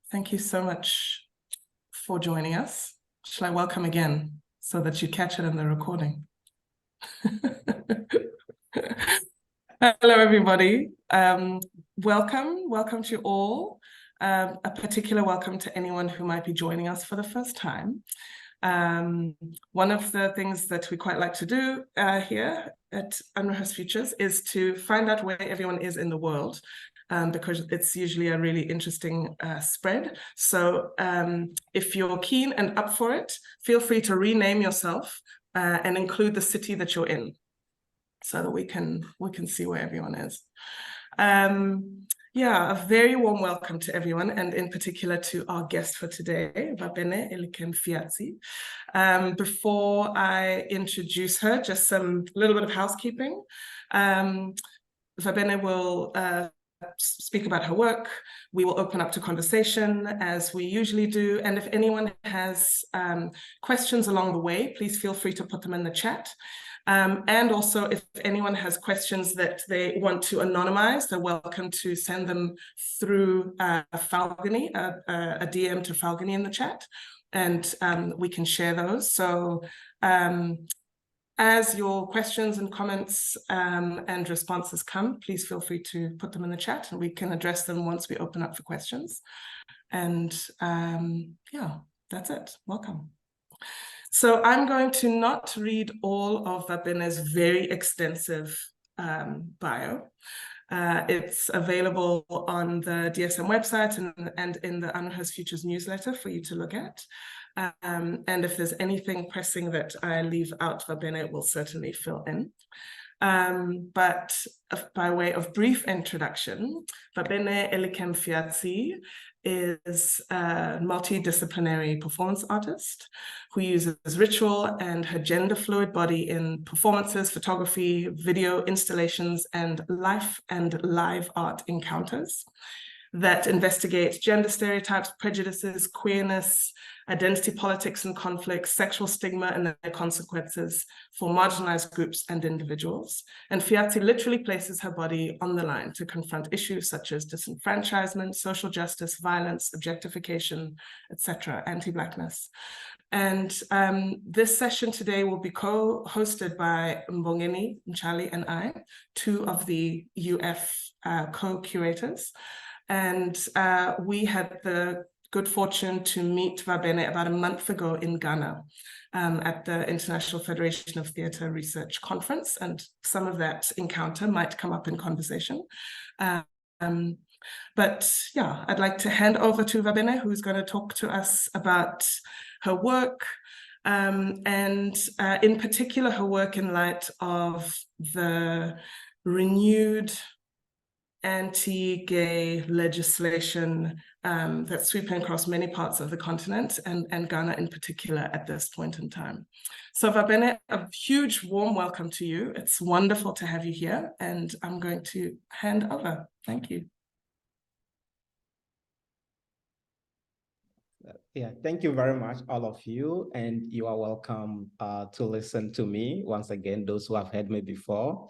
Thank you so much for joining us. Shall I welcome again so that you catch it in the recording? Hello, everybody. Welcome to all. A particular welcome to anyone who might be joining us for the first time. One of the things that we quite like to do here at Unrehearsed Futures is to find out where everyone is in the world, because it's usually a really interesting spread. So if you're keen and up for it, feel free to rename yourself and include the city that you're in, so that we can see where everyone is. Yeah, a very warm welcome to everyone, and in particular to our guest for today, Va Bene Elikem Fiatsi. Before I introduce her, just a little bit of housekeeping. Va Bene will speak about her work. We will open up to conversation as we usually do. And if anyone has questions along the way, please feel free to put them in the chat. And also, if anyone has questions that they want to anonymize, they're welcome to send them through Falguni, a DM to Falguni in the chat, and we can share those. So as your questions and comments and responses come, please feel free to put them in the chat, and we can address them once we open up for questions. And yeah, that's it. Welcome. So I'm going to not read all of Va Bene's very extensive bio. It's available on the DSM website and in the Unrehearsed Futures newsletter for you to look at. And if there's anything pressing that I leave out, Va Bene will certainly fill in. But by way of brief introduction, Va Bene Elikem Fiatsi is a multidisciplinary performance artist who uses ritual and her gender fluid body in performances, photography, video installations, and life and live art encounters that investigate gender stereotypes, prejudices, queerness, identity politics and conflicts, sexual stigma and their consequences for marginalized groups and individuals. And Fiatsi literally places her body on the line to confront issues such as disenfranchisement, social justice, violence, objectification, etc., anti-Blackness. And this session today will be co-hosted by Mbongeni Mchali and I, two of the UF co-curators. And we had the good fortune to meet Va Bene about a month ago in Ghana at the International Federation of Theatre Research Conference, and some of that encounter might come up in conversation. But yeah, I'd like to hand over to Va Bene, who's going to talk to us about her work, and in particular her work in light of the renewed anti-gay legislation that's sweeping across many parts of the continent and Ghana in particular at this point in time. So Va Bene, a huge warm welcome to you. It's wonderful to have you here, and I'm going to hand over. Thank you. Yeah, thank you very much, all of you, and you are welcome to listen to me once again, those who have heard me before.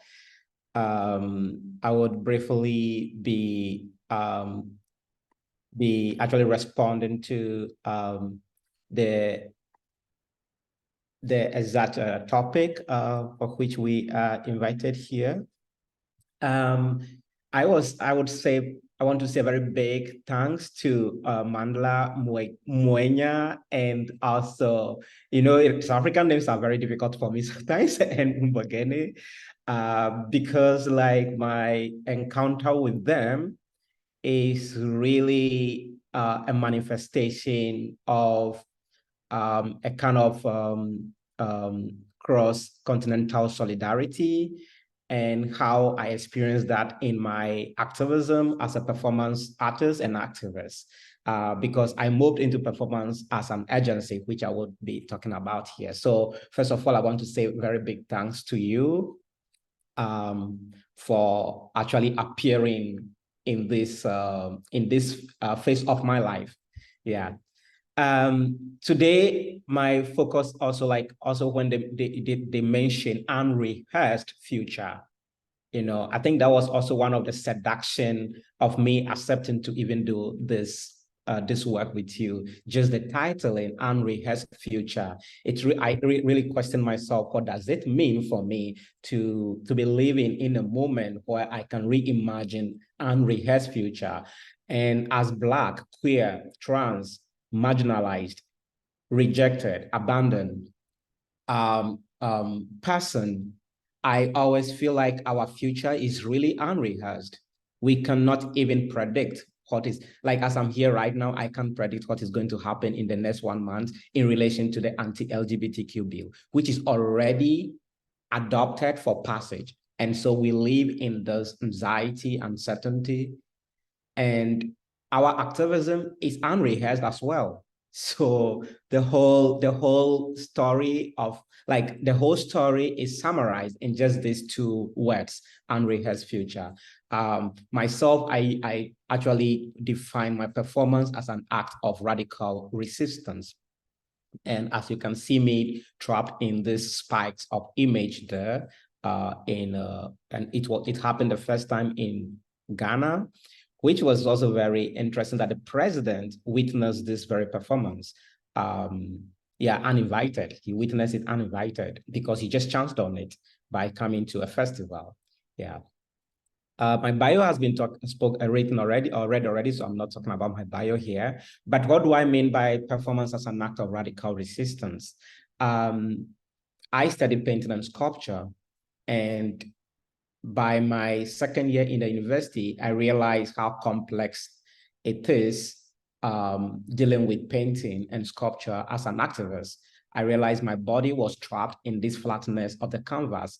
I would briefly be actually responding to the exact topic for which we are invited here. I want to say a very big thanks to Mandla Muenya, and also, South African names are very difficult for me sometimes, and Mbogeni. Because like my encounter with them is really a manifestation of a kind of cross-continental solidarity, and how I experienced that in my activism as a performance artist and activist. Because I moved into performance as an agency, which I would be talking about here. So first of all, I want to say very big thanks to you for actually appearing in this phase of my life. Yeah. Today, my focus also when they mention unrehearsed future. I think that was also one of the seduction of me accepting to even do this work with you. Just the title, in Unrehearsed Future, I really question myself, what does it mean for me to be living in a moment where I can reimagine unrehearsed future? And as Black, queer, trans, marginalized, rejected, abandoned person, I always feel like our future is really unrehearsed. We cannot even predict what is, like, as I'm here right now, I can't predict what is going to happen in the next 1 month in relation to the anti-LGBTQ bill, which is already adopted for passage. And so we live in this anxiety, uncertainty, and our activism is unrehearsed as well. So the whole story of, like, the whole story is summarized in just these 2 words, unrehearsed future. Myself, I actually define my performance as an act of radical resistance. And as you can see me trapped in these spikes of image there, and it happened the first time in Ghana, which was also very interesting that the president witnessed this very performance. Uninvited. He witnessed it uninvited because he just chanced on it by coming to a festival. Yeah. My bio has been written already, so I'm not talking about my bio here. But what do I mean by performance as an act of radical resistance? I studied painting and sculpture, and by my second year in the university, I realized how complex it is dealing with painting and sculpture as an activist. I realized my body was trapped in this flatness of the canvas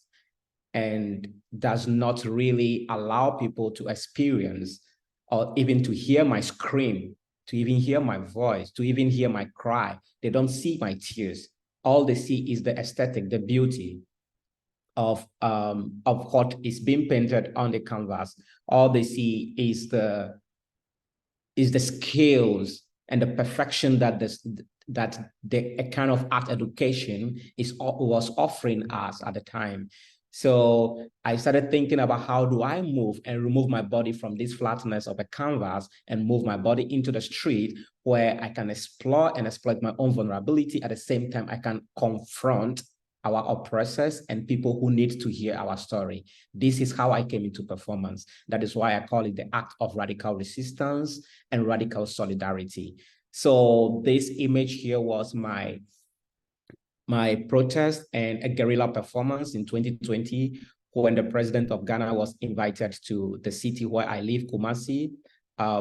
and does not really allow people to experience or even to hear my scream, to even hear my voice, to even hear my cry. They don't see my tears. All they see is the aesthetic, the beauty of what is being painted on the canvas. All they see is the skills and the perfection that the kind of art education was offering us at the time. So I started thinking about, how do I move and remove my body from this flatness of a canvas and move my body into the street, where I can explore and exploit my own vulnerability. At the same time, I can confront our oppressors and people who need to hear our story. This is how I came into performance. That is why I call it the act of radical resistance and radical solidarity. So this image here was my protest and a guerrilla performance in 2020, when the president of Ghana was invited to the city where I live, Kumasi,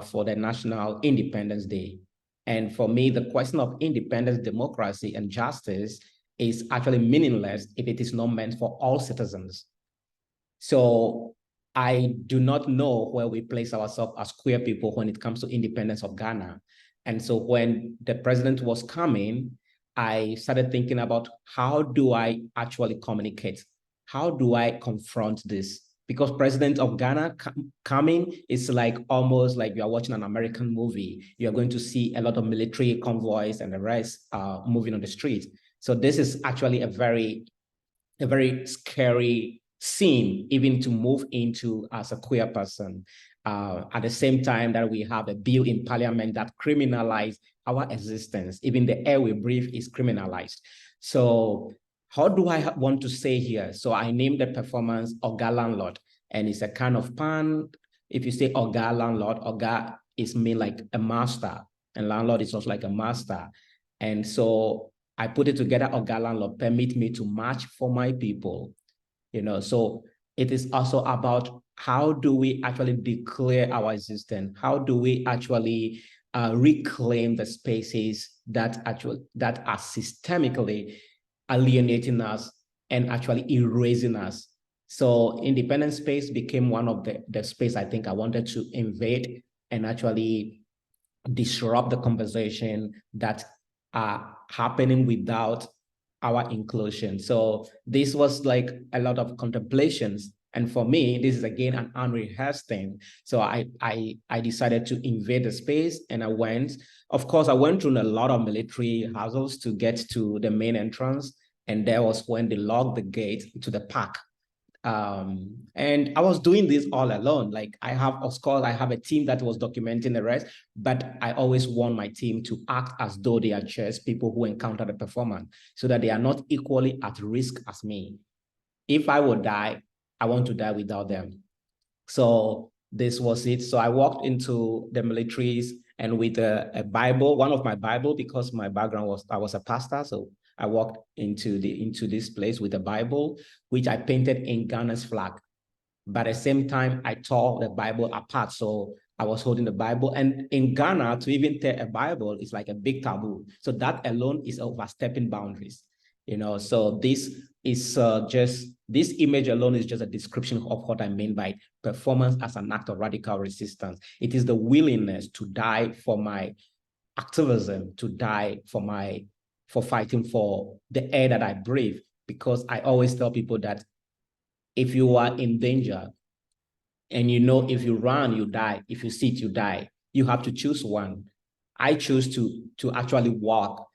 for the National Independence Day. And for me, the question of independence, democracy, and justice is actually meaningless if it is not meant for all citizens. So I do not know where we place ourselves as queer people when it comes to independence of Ghana. And so when the president was coming, I started thinking about, how do I actually communicate? How do I confront this? Because president of Ghana coming is like almost like you are watching an American movie. You're going to see a lot of military convoys and the rest moving on the street. So this is actually a very scary scene, even to move into as a queer person. At the same time that we have a bill in parliament that criminalizes our existence. Even the air we breathe is criminalized. So how do I want to say here? So I named the performance Oga Landlord, and it's a kind of pun. If you say Oga Landlord, Oga is mean like a master, and landlord is also like a master. And so I put it together, Oga Landlord, permit me to march for my people. So it is also about, how do we actually declare our existence? How do we actually reclaim the spaces that are systemically alienating us and actually erasing us? So independent space became one of the space I think I wanted to invade and actually disrupt the conversation that are happening without our inclusion. So this was like a lot of contemplations. And for me, this is again an unrehearsed thing. So I decided to invade the space, and I went. Of course, I went through a lot of military hassles to get to the main entrance. And there was when they locked the gate to the park. And I was doing this all alone. Like I have, of course, I have a team that was documenting the rest, but I always want my team to act as though they are just people who encounter the performance so that they are not equally at risk as me. If I would die, I want to die without them. So this was it. So I walked into the militaries and with a Bible, one of my Bible, because my background was, I was a pastor. So I walked into this place with a Bible, which I painted in Ghana's flag. But at the same time, I tore the Bible apart. So I was holding the Bible. And in Ghana, to even tear a Bible is like a big taboo. So that alone is overstepping boundaries. So this is this image alone is just a description of what I mean by performance as an act of radical resistance. It is the willingness to die for my activism, to die for fighting for the air that I breathe. Because I always tell people that if you are in danger, and if you run, you die. If you sit, you die. You have to choose one. I choose to actually walk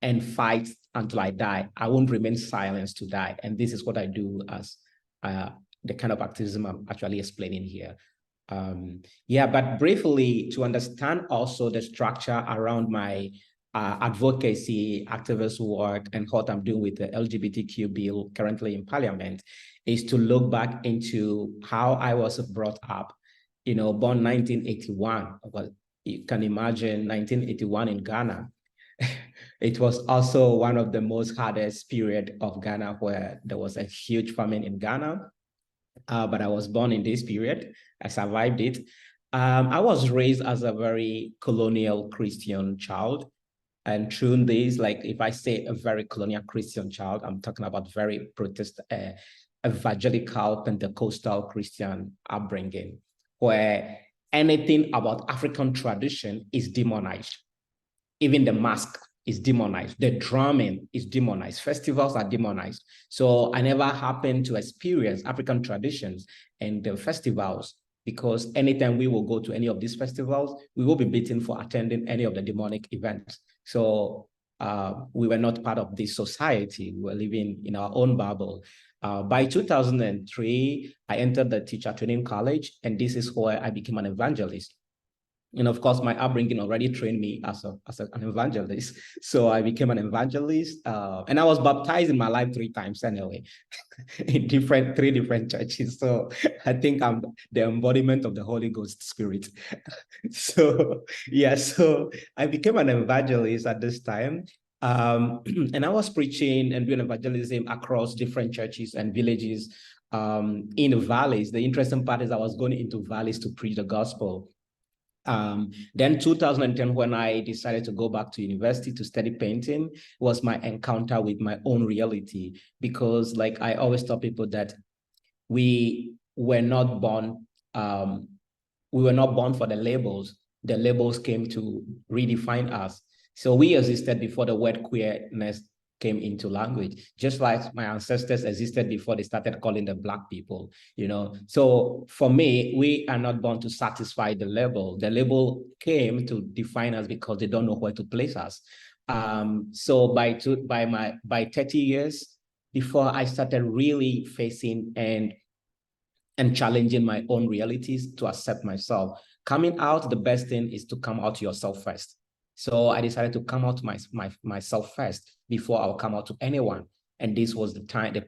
and fight until I die. I won't remain silent to die. And this is what I do as the kind of activism I'm actually explaining here. But briefly, to understand also the structure around my advocacy, activist work, and what I'm doing with the LGBTQ bill currently in Parliament, is to look back into how I was brought up. Born 1981. Well, you can imagine 1981 in Ghana. It was also one of the most hardest period of Ghana, where there was a huge famine in Ghana. But I was born in this period. I survived it. I was raised as a very colonial Christian child. And through this, like if I say a very colonial Christian child, I'm talking about very evangelical Pentecostal Christian upbringing, where anything about African tradition is demonized. Even the mask is demonized. The drumming is demonized. Festivals are demonized. So I never happened to experience African traditions and the festivals, because anytime we will go to any of these festivals, we will be beaten for attending any of the demonic events. So we were not part of this society. We were living in our own bubble. By 2003, I entered the teacher training college, and this is where I became an evangelist. And of course, my upbringing already trained me as an evangelist. So I became an evangelist, and I was baptized in my life 3 times anyway, in 3 different churches. So I think I'm the embodiment of the Holy Ghost Spirit. So I became an evangelist at this time. And I was preaching and doing evangelism across different churches and villages in the valleys. The interesting part is I was going into valleys to preach the gospel. Then 2010, when I decided to go back to university to study painting, was my encounter with my own reality. Because like I always tell people that we were not born for the labels. The labels came to redefine us. So we existed before the word queerness came into language, just like my ancestors existed before they started calling the Black people, So for me, we are not born to satisfy the label. The label came to define us because they don't know where to place us. So by 30 years, before I started really facing and challenging my own realities to accept myself. Coming out, the best thing is to come out to yourself first. So I decided to come out to myself first before I'll come out to anyone. And this was the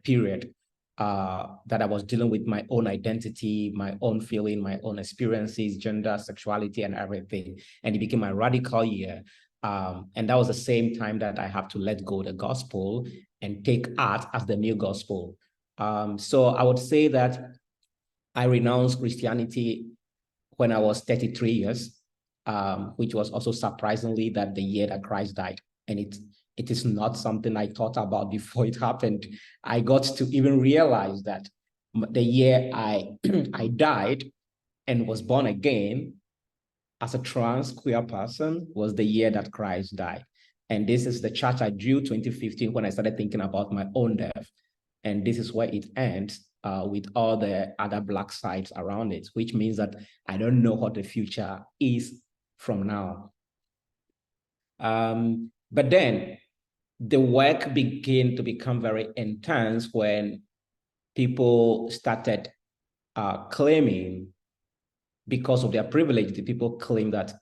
period that I was dealing with my own identity, my own feeling, my own experiences, gender, sexuality, and everything. And it became my radical year. And that was the same time that I have to let go of the gospel and take art as the new gospel. So I would say that I renounced Christianity when I was 33 years, which was also surprisingly that the year that Christ died. And it is not something I thought about before it happened. I got to even realize that the year I died and was born again as a trans queer person was the year that Christ died. And this is the church I drew 2015 when I started thinking about my own death. And this is where it ends with all the other Black sides around it, which means that I don't know what the future is from now. But then the work began to become very intense when people started claiming, because of their privilege, the people claim that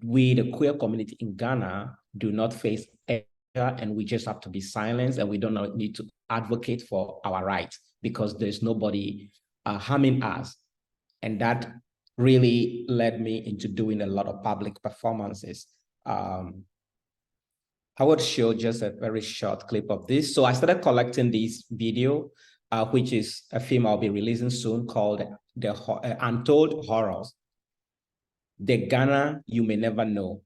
we, the queer community in Ghana, do not face anger, and we just have to be silenced, and we don't need to advocate for our rights because there's nobody harming us. And that really led me into doing a lot of public performances. I would show just a very short clip of this. So I started collecting this video, which is a film I'll be releasing soon called The Untold Horrors, The Ghana You May Never Know.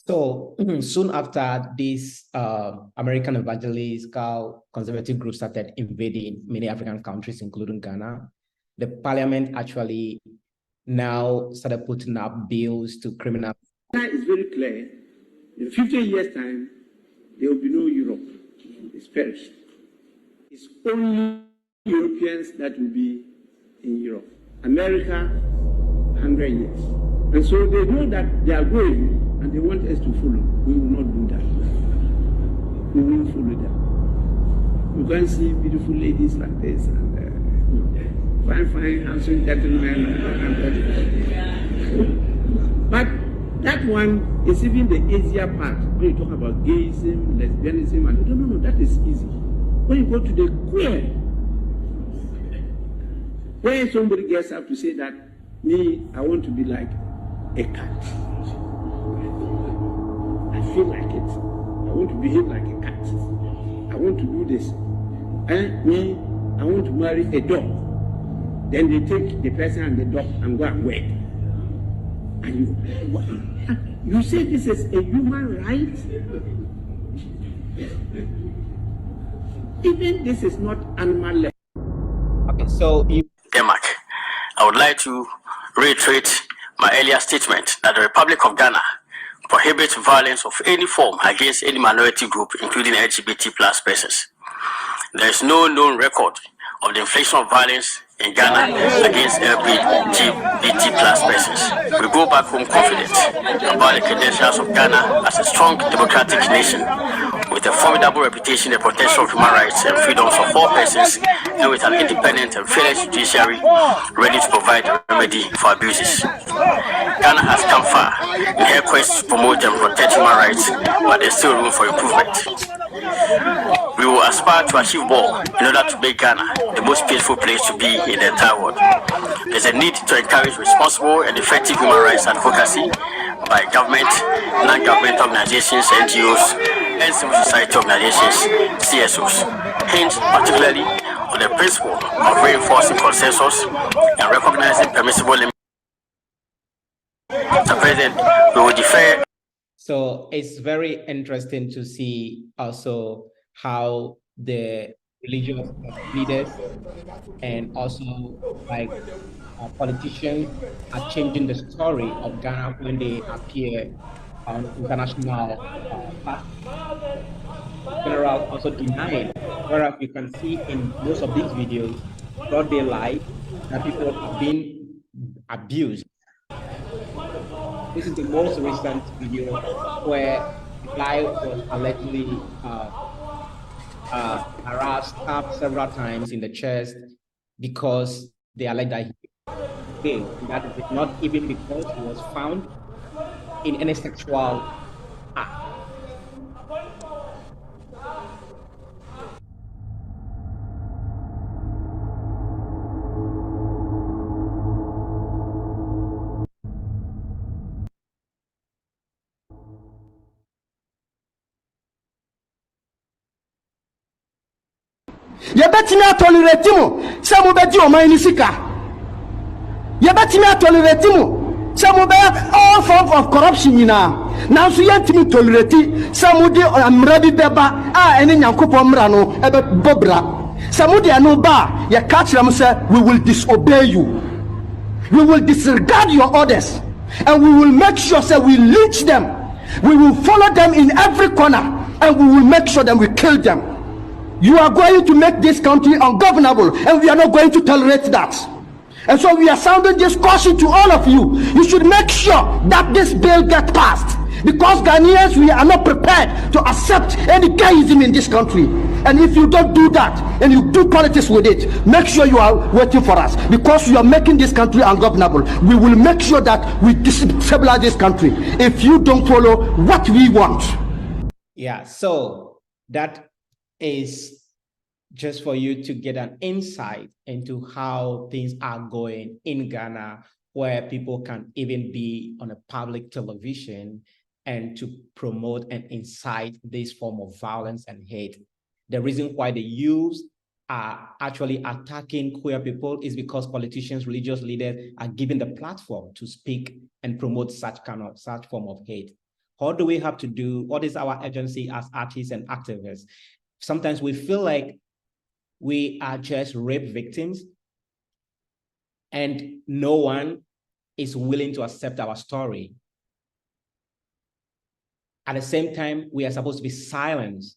So soon after this, American evangelical conservative group started invading many African countries, including Ghana, the parliament actually now started putting up bills to criminal. It's very clear. In 50 years' time, there will be no Europe. It's perished. It's only Europeans that will be in Europe. America, 100 years. And so they know that they are going, and they want us to follow. We will not do that. We won't follow them. You can see beautiful ladies like this, and fine, handsome gentlemen. But that one is even the easier part. When you talk about gayism, lesbianism, and no, that is easy. When you go to the queer, when somebody gets up to say that, me, I want to be like a cat. I feel like it. I want to behave like a cat. I want to do this. And me, I want to marry a dog. Then they take the person and the dog and go and wed. And you say this is a human right? Even this is not animal life. Okay, so Denmark, I would like to reiterate my earlier statement that the Republic of Ghana prohibits violence of any form against any minority group, including LGBT plus persons. There is no known record of the infliction of violence in Ghana against LGBT plus persons. We go back home confident about the credentials of Ghana as a strong democratic nation with a formidable reputation in the protection of human rights and freedoms of all persons, and with an independent and fearless judiciary ready to provide a remedy for abuses. Ghana has come far in her quest to promote and protect human rights, but there's still room for improvement. We will aspire to achieve more in order to make Ghana the most peaceful place to be in the entire world. There's a need to encourage responsible and effective human rights advocacy by government, non-government organizations, NGOs, and civil society organizations, CSOs. Hence, particularly on the principle of reinforcing consensus and recognizing permissible limits. Mr. President, we will defer. So it's very interesting to see also how the religious leaders and also like politicians are changing the story of Ghana when they appear on international platforms. General also denied, whereas you can see in most of these videos, broad daylight, that people have been abused. This is the most recent video where the guy was allegedly harassed, stabbed several times in the chest because they allege that gay. And that is not even because he was found in any sexual act. Yɛbɛtumi atɔlerate mo sɛ mobɛgye ɔman no sika. Yɛbɛtumi atɔlerate mo sɛ mobɛyɛ all forms of corruption nyinaa. Nanso yɛntumi tolerate sɛ mode mmara bi bɛba a ɛne Nyankopɔn mmara no ɛbɛbɔ bra. Sɛ mode ɛno ba a yɛka kyerɛ mo sɛ we will disobey you. We will disregard your orders and we will make sure that we lynch them. We will follow them in every corner and we will make sure that we kill them. You are going to make this country ungovernable and we are not going to tolerate that. And so we are sounding this caution to all of you. You should make sure that this bill gets passed, because Ghanaians, we are not prepared to accept any gayism in this country. And if you don't do that and you do politics with it, make sure you are waiting for us, because you are making this country ungovernable. We will make sure that we destabilize this country if you don't follow what we want. Yeah, so that is just for you to get an insight into how things are going in Ghana, where people can even be on a public television and to promote and incite this form of violence and hate. The reason why the youth are actually attacking queer people is because politicians, religious leaders are given the platform to speak and promote such form of hate. What do we have to do? What is our agency as artists and activists? Sometimes we feel like we are just rape victims and no one is willing to accept our story. At the same time, we are supposed to be silenced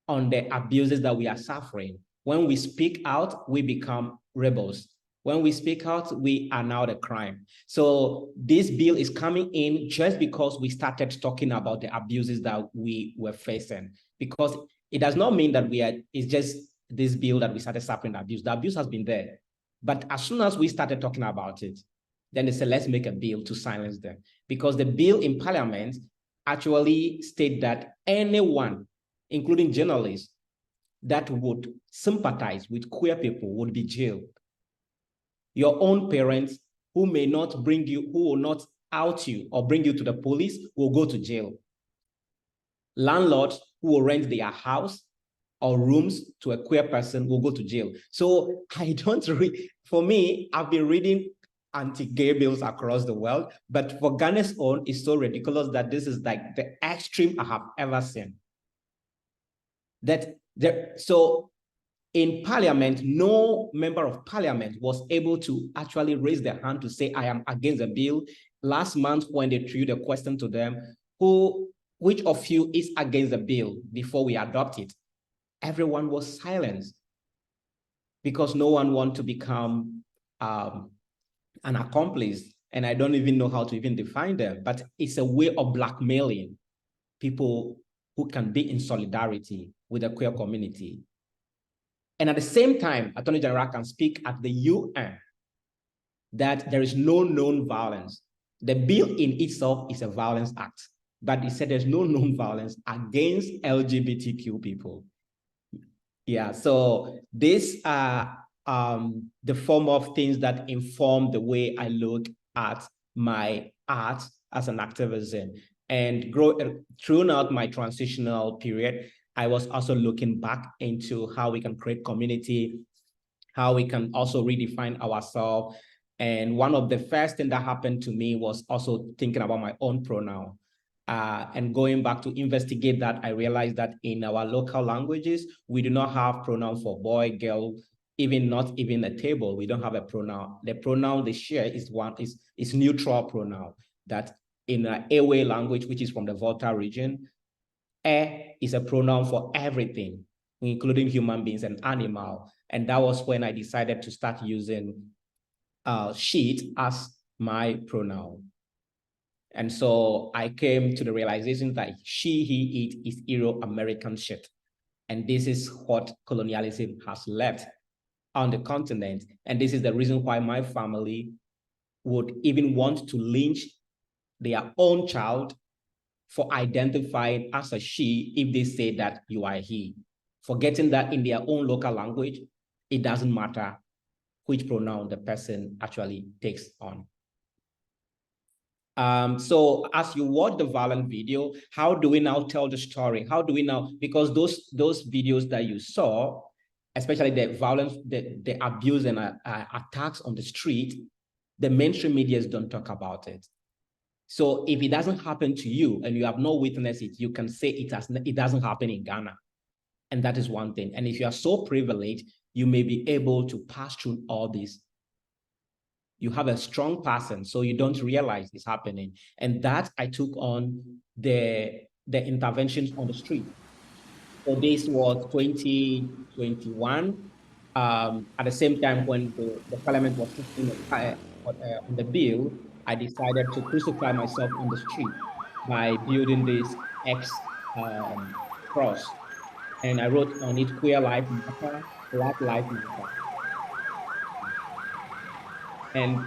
on the abuses that we are suffering. When we speak out, we become rebels. When we speak out, we are now the crime. So this bill is coming in just because we started talking about the abuses that we were facing, because it does not mean that it's just this bill that we started suffering abuse. The abuse has been there. But as soon as we started talking about it, then they said, let's make a bill to silence them. Because the bill in Parliament actually state that anyone, including journalists, that would sympathize with queer people would be jailed. Your own parents who may not bring you, who will not out you or bring you to the police will go to jail. Landlords who will rent their house or rooms to a queer person will go to jail. So I don't read, for me, I've been reading anti-gay bills across the world, but for Ghana's own, it's so ridiculous that this is like the extreme I have ever seen. So in Parliament, no member of Parliament was able to actually raise their hand to say, I am against the bill. Last month, when they threw the question to them, which of you is against the bill before we adopt it? Everyone was silenced because no one wants to become an accomplice. And I don't even know how to even define them, but it's a way of blackmailing people who can be in solidarity with the queer community. And at the same time, Attorney General can speak at the UN that there is no known violence. The bill in itself is a violence act, but he said there's no known violence against LGBTQ people. Yeah, so these are the form of things that inform the way I look at my art as an activism. And throughout my transitional period, I was also looking back into how we can create community, how we can also redefine ourselves. And one of the first things that happened to me was also thinking about my own pronoun. And going back to investigate that, I realized that in our local languages, we do not have pronoun for boy, girl, not even a table. We don't have a pronoun. The pronoun they share is neutral pronoun. That in an Ewe language, which is from the Volta region, is a pronoun for everything, including human beings and animal. And that was when I decided to start using she as my pronoun. And so I came to the realization that she, he, it is Euro-American shit. And this is what colonialism has left on the continent. And this is the reason why my family would even want to lynch their own child for identifying as a she if they say that you are a he, forgetting that in their own local language, it doesn't matter which pronoun the person actually takes on. So as you watch the violent video, how do we now tell the story? How do we now, because those videos that you saw, especially the violence, the abuse and attacks on the street, the mainstream medias don't talk about it. So if it doesn't happen to you and you have not witnessed it, you can say it doesn't happen in Ghana. And that is one thing. And if you are so privileged, you may be able to pass through all this. You have a strong person, so you don't realize it's happening. And that I took on the interventions on the street. So this was 2021. At the same time when the parliament was sitting on the bill, I decided to crucify myself on the street by building this X cross. And I wrote on it, queer life matter, Black life matter. And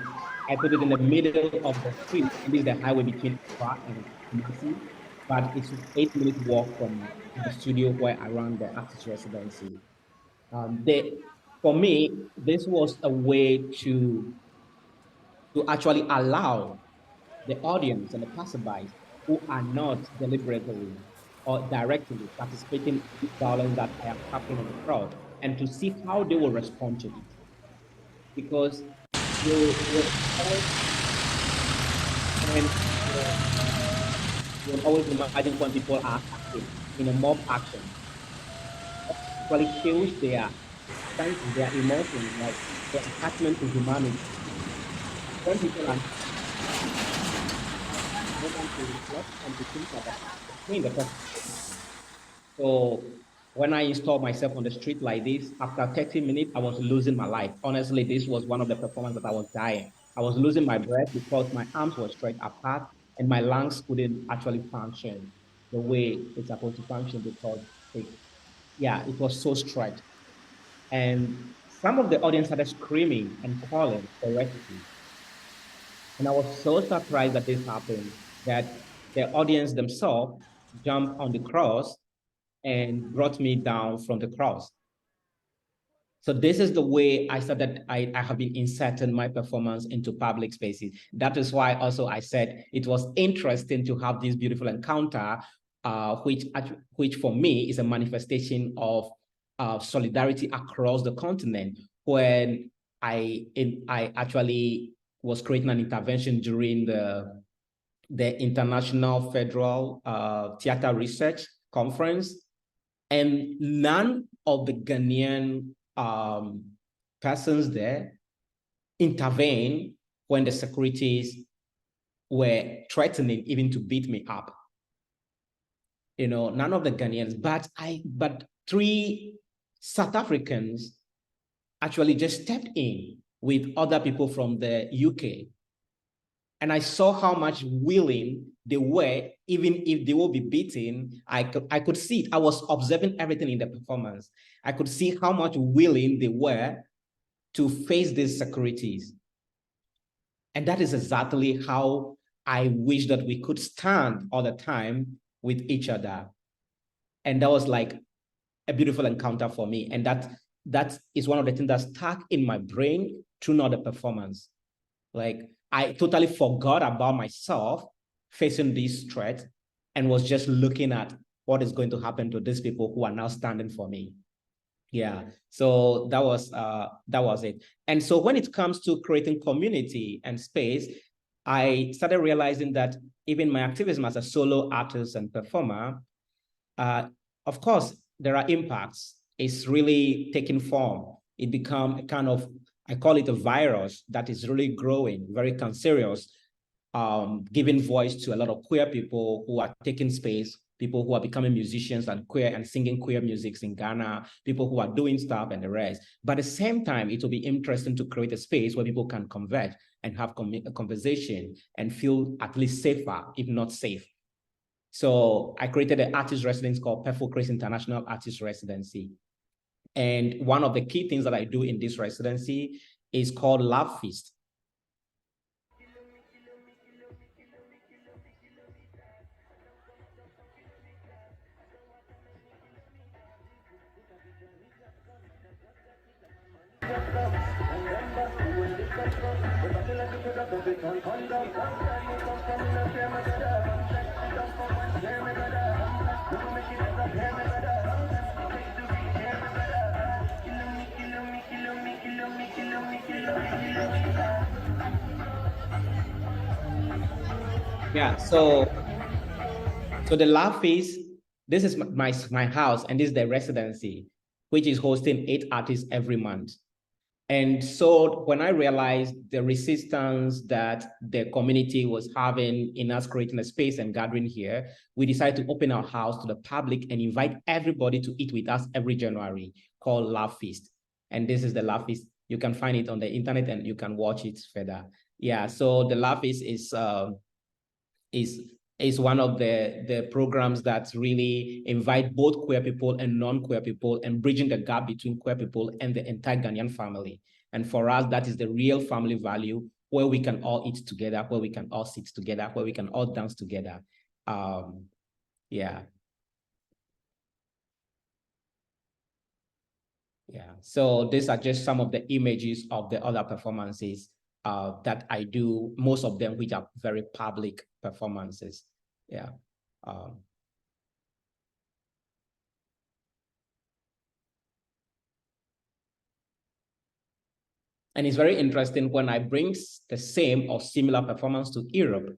I put it in the middle of the street. And this is the highway between Accra and Kumasi, but it's an 8-minute walk from the studio where I run the artist residency. For me, this was a way to actually allow the audience and the passersby who are not deliberately or directly participating in violence that I am happening on the crowd, and to see how they will respond to it. Because you'll always imagine when people are acting in a mob action, it actually kills their senses, their emotions, like their attachment to humanity. When people are to reflect and to think about So when I installed myself on the street like this, after 30 minutes, I was losing my life. Honestly, this was one of the performances that I was dying. I was losing my breath because my arms were stretched apart and my lungs couldn't actually function the way it's supposed to function because it was so stretched. And some of the audience started screaming and calling for rescue. And I was so surprised that this happened, that the audience themselves jumped on the cross and brought me down from the cross. So this is the way I said that I have been inserting my performance into public spaces. That is why also I said it was interesting to have this beautiful encounter, which for me is a manifestation of solidarity across the continent. When I actually was creating an intervention during the International Federal Theater Research Conference, and none of the Ghanaian persons there intervened when the securities were threatening even to beat me up. You know, none of the Ghanaians, but 3 South Africans actually just stepped in with other people from the UK. And I saw how much willing they were, even if they will be beaten. I could see it. I was observing everything in the performance. I could see how much willing they were to face these securities. And that is exactly how I wish that we could stand all the time with each other. And that was like a beautiful encounter for me. And that is one of the things that stuck in my brain throughout the performance. Like, I totally forgot about myself facing this threat and was just looking at what is going to happen to these people who are now standing for me. Yeah, so that was it. And so when it comes to creating community and space, I started realizing that even my activism as a solo artist and performer, of course, there are impacts. It's really taking form. It become a kind of, I call it a virus that is really growing, very cancerous, giving voice to a lot of queer people who are taking space, people who are becoming musicians and queer and singing queer music in Ghana, people who are doing stuff and the rest. But at the same time, it will be interesting to create a space where people can converge and have a conversation and feel at least safer, if not safe. So I created an artist residence called Perfect Grace International Artist Residency. And one of the key things that I do in this residency is called Love Feast. Yeah, so the lab phase, this is my house, and this is the residency, which is hosting 8 artists every month. And so when I realized the resistance that the community was having in us creating a space and gathering here, we decided to open our house to the public and invite everybody to eat with us every January, called Love Feast. And this is the Love Feast. You can find it on the internet and you can watch it further. Yeah, so the Love Feast is one of the programs that really invite both queer people and non-queer people and bridging the gap between queer people and the entire Ghanaian family. And for us, that is the real family value, where we can all eat together, where we can all sit together, where we can all dance together. Yeah. Yeah, so these are just some of the images of the other performances that I do, most of them which are very public performances. Yeah. And it's very interesting when I bring the same or similar performance to Europe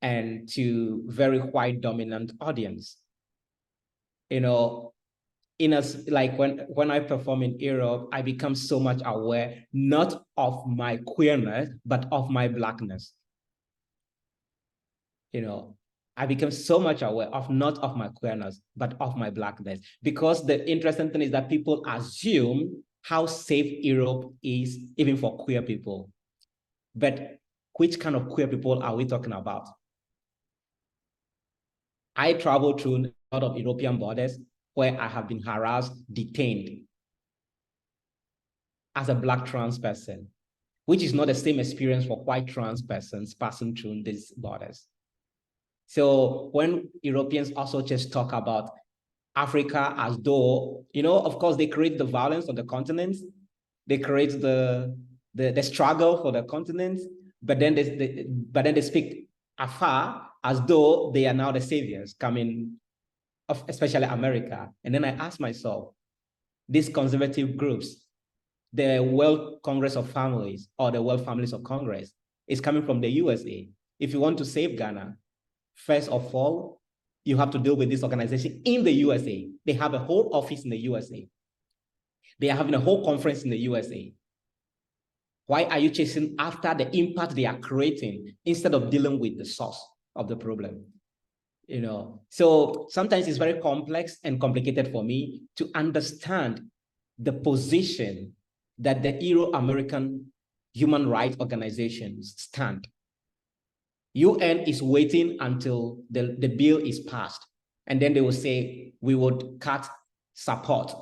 and to very white dominant audience. You know, like when I perform in Europe, I become so much aware, not of my queerness, but of my Blackness. You know, I became so much aware of not of my queerness, but of my Blackness. Because the interesting thing is that people assume how safe Europe is, even for queer people. But which kind of queer people are we talking about? I travel through a lot of European borders where I have been harassed, detained as a Black trans person, which is not the same experience for white trans persons passing through these borders. So when Europeans also just talk about Africa as though, you know, of course, they create the violence on the continents, they create the struggle for the continents, but then they speak afar as though they are now the saviors coming of especially America. And then I ask myself, these conservative groups, the World Congress of Families or the World Families of Congress, is coming from the USA. If you want to save Ghana, first of all, you have to deal with this organization in the USA. They have a whole office in the USA. They are having a whole conference in the USA. Why are you chasing after the impact they are creating instead of dealing with the source of the problem? You know, so sometimes it's very complex and complicated for me to understand the position that the Euro-American human rights organizations stand. UN is waiting until the bill is passed, and then they will say, we would cut support.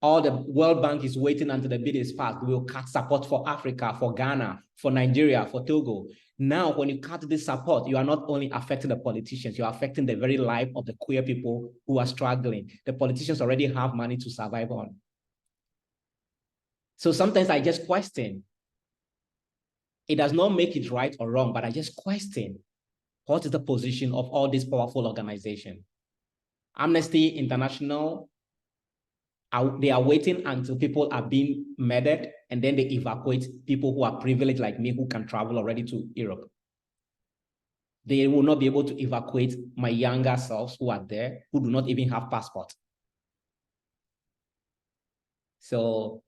Or the World Bank is waiting until the bill is passed. We will cut support for Africa, for Ghana, for Nigeria, for Togo. Now, when you cut this support, you are not only affecting the politicians, you are affecting the very life of the queer people who are struggling. The politicians already have money to survive on. So sometimes I just question. It does not make it right or wrong, but I just question, what is the position of all these powerful organizations? Amnesty International, they are waiting until people are being murdered, and then they evacuate people who are privileged like me, who can travel already to Europe. They will not be able to evacuate my younger selves who are there, who do not even have passports. So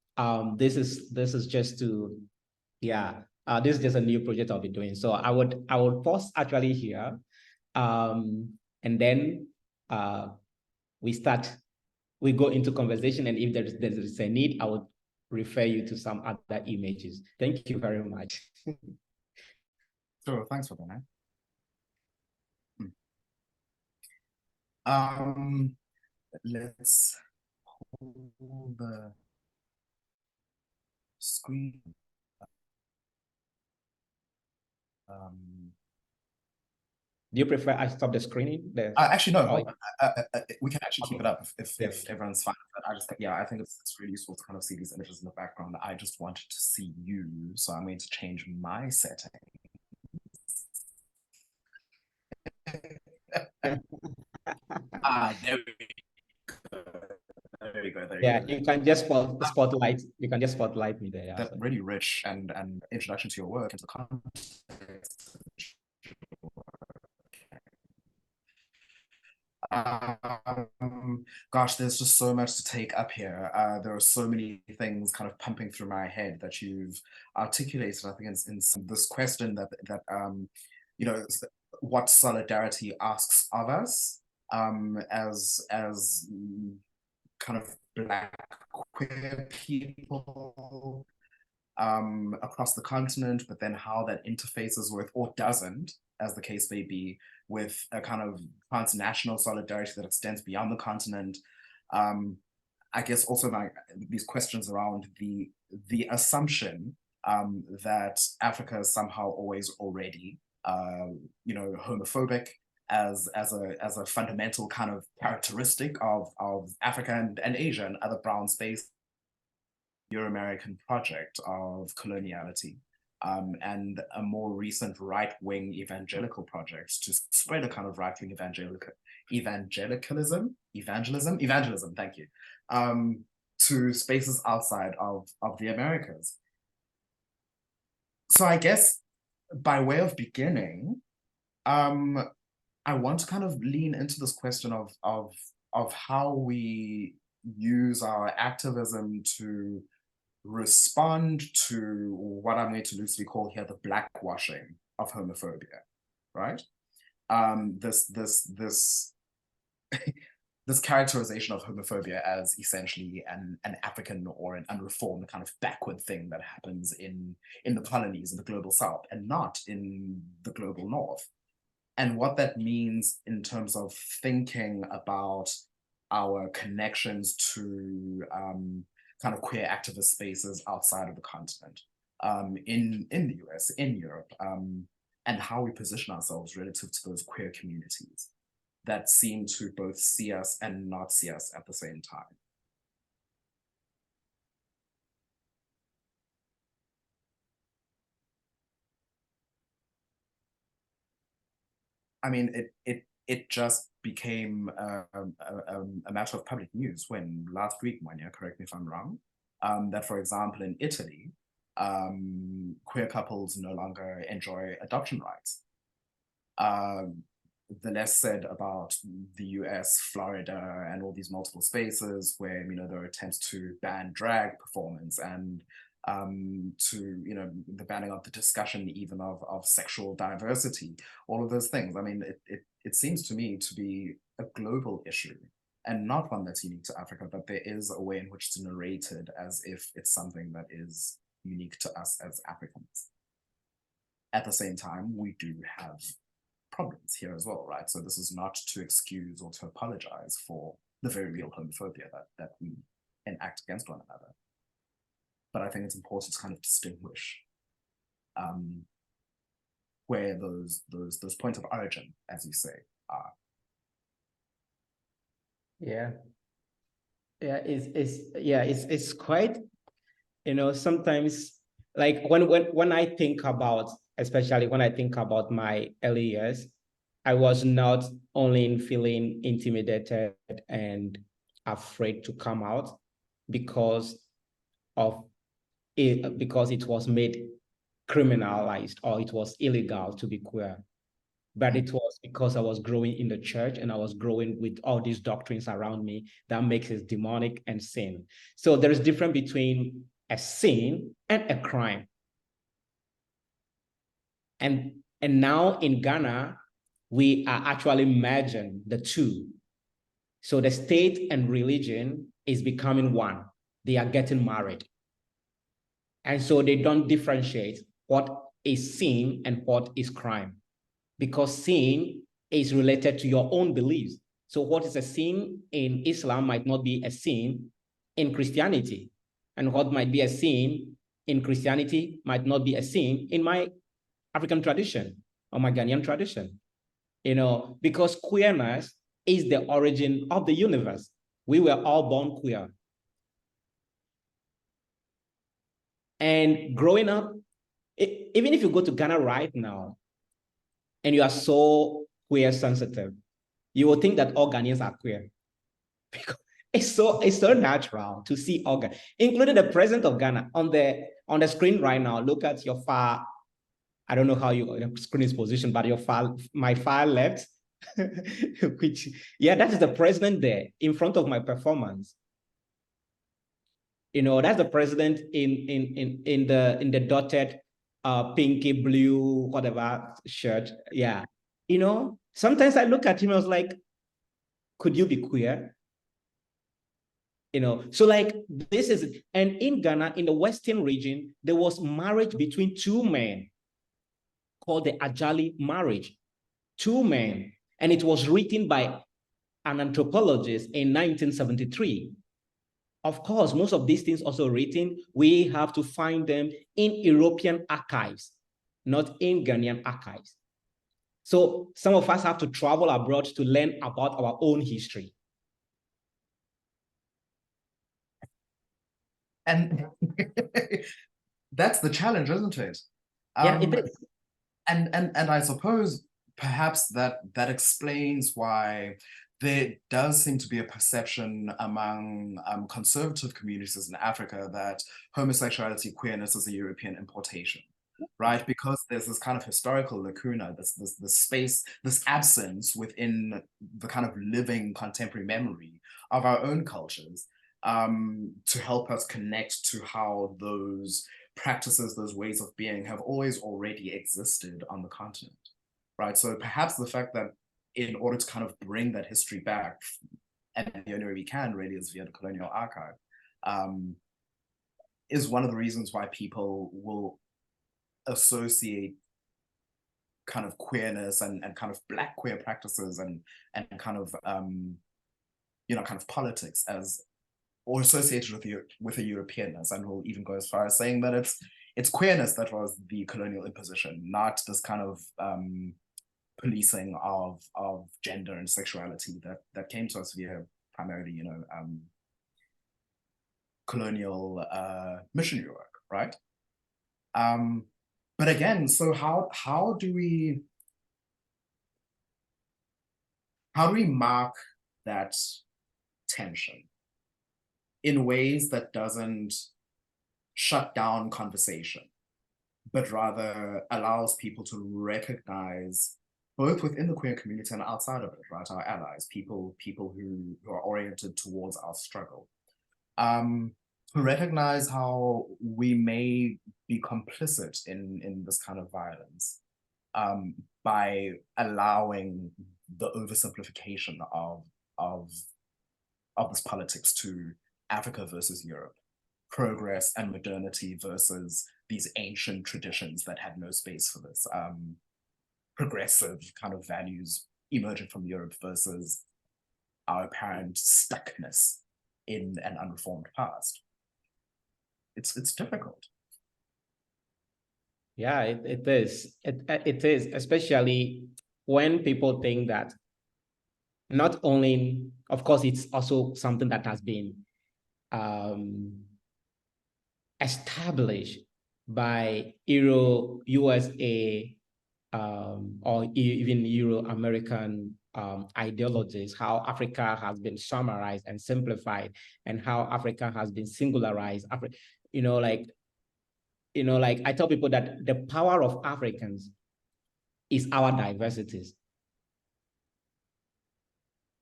this is just to, yeah, this is just a new project I'll be doing. So I would pause actually here, and then we go into conversation, and if there is a need, I would refer you to some other images. Thank you very much. Sure, thanks for that. Let's hold the screen. Do you prefer I stop the screening? Actually, no. Oh, We can actually keep it up if Yeah. everyone's fine with that. I just think, yeah, I think it's really useful to kind of see these images in the background. I just wanted to see you, so I'm going to change my setting. There we go. There we go. There yeah, you go. you can just spotlight. You can just spotlight me there. Yeah, That really rich and introduction to your work into the context. Gosh, there's just so much to take up here. There are so many things kind of pumping through my head that you've articulated. I think in this question that you know, what solidarity asks of us as kind of Black queer people across the continent, but then how that interfaces with, or doesn't, as the case may be, with a kind of transnational solidarity that extends beyond the continent. I guess also these questions around the assumption that Africa is somehow always already, you know, homophobic as a fundamental kind of characteristic of Africa and Asia and other brown space. Euro-American project of coloniality and a more recent right-wing evangelical project to spread a kind of right-wing evangelism, thank you, to spaces outside of the Americas. So I guess by way of beginning, I want to kind of lean into this question of how we use our activism to respond to what I'm going to loosely call here the blackwashing of homophobia, right? This characterization of homophobia as essentially an African or an unreformed kind of backward thing that happens in the colonies in the global south and not in the global north. And what that means in terms of thinking about our connections to kind of queer activist spaces outside of the continent, in the US, in Europe, and how we position ourselves relative to those queer communities that seem to both see us and not see us at the same time. I mean, it just became a matter of public news when last week, Mwanya, correct me if I'm wrong, that, for example, in Italy, queer couples no longer enjoy adoption rights. The less said about the US, Florida, and all these multiple spaces where, you know, there are attempts to ban drag performance and to, you know, the banning of the discussion even of sexual diversity, all of those things. I mean, it seems to me to be a global issue and not one that's unique to Africa, but there is a way in which it's narrated as if it's something that is unique to us as Africans. At the same time, we do have problems here as well, right? So this is not to excuse or to apologize for the very real homophobia that we enact against one another. But I think it's important to kind of distinguish where those points of origin, as you say, are. Yeah. Yeah, it's quite, you know, sometimes like when I think about, especially when I think about my early years, I was not only in feeling intimidated and afraid to come out because it was made criminalized or it was illegal to be queer. But it was because I was growing in the church and I was growing with all these doctrines around me that makes it demonic and sin. So there is a difference between a sin and a crime. And now in Ghana, we are actually merging the two. So the state and religion is becoming one. They are getting married. And so they don't differentiate what is sin and what is crime, because sin is related to your own beliefs. So what is a sin in Islam might not be a sin in Christianity. And what might be a sin in Christianity might not be a sin in my African tradition or my Ghanaian tradition. you know, because queerness is the origin of the universe. We were all born queer. And growing up, even if you go to Ghana right now, and you are so queer sensitive, you will think that all Ghanaians are queer. Because it's so natural to see all Ghana, including the president of Ghana on the screen right now. Look at your far, I don't know how your screen is positioned, but my far left, which, yeah, that is the president there in front of my performance. You know, that's the president in the dotted pinky blue, whatever shirt. Yeah. You know, sometimes I look at him, I was like, could you be queer? You know, so like this is, and in Ghana, in the Western region, there was marriage between two men called the Ajali marriage, two men. And it was written by an anthropologist in 1973. Of course, most of these things also written, we have to find them in European archives, not in Ghanaian archives. So some of us have to travel abroad to learn about our own history. And that's the challenge, isn't it? Yeah, it is. And I suppose perhaps that explains why there does seem to be a perception among conservative communities in Africa that homosexuality, queerness is a European importation, right? Because there's this kind of historical lacuna, this space, this absence within the kind of living contemporary memory of our own cultures, to help us connect to how those practices, those ways of being have always already existed on the continent, right? So perhaps the fact that in order to kind of bring that history back, and the only way we can really is via the colonial archive, is one of the reasons why people will associate kind of queerness and kind of Black queer practices and kind of, you know, kind of politics as, or associated with a Europeanness, and will even go as far as saying that it's queerness that was the colonial imposition, not this kind of policing of gender and sexuality that came to us via primarily, you know, colonial missionary work, right? But again, so how do we mark that tension in ways that doesn't shut down conversation, but rather allows people to recognize, both within the queer community and outside of it, right, our allies, people who are oriented towards our struggle, to recognize how we may be complicit in this kind of violence, by allowing the oversimplification of this politics to Africa versus Europe, progress and modernity versus these ancient traditions that had no space for this, progressive kind of values emerging from Europe versus our apparent stuckness in an unreformed past. It's difficult. Yeah, it is. It is, especially when people think that not only, of course, it's also something that has been established by USA or even Euro-American ideologies, how Africa has been summarized and simplified, and how Africa has been singularized. Like I tell people that the power of Africans is our diversities.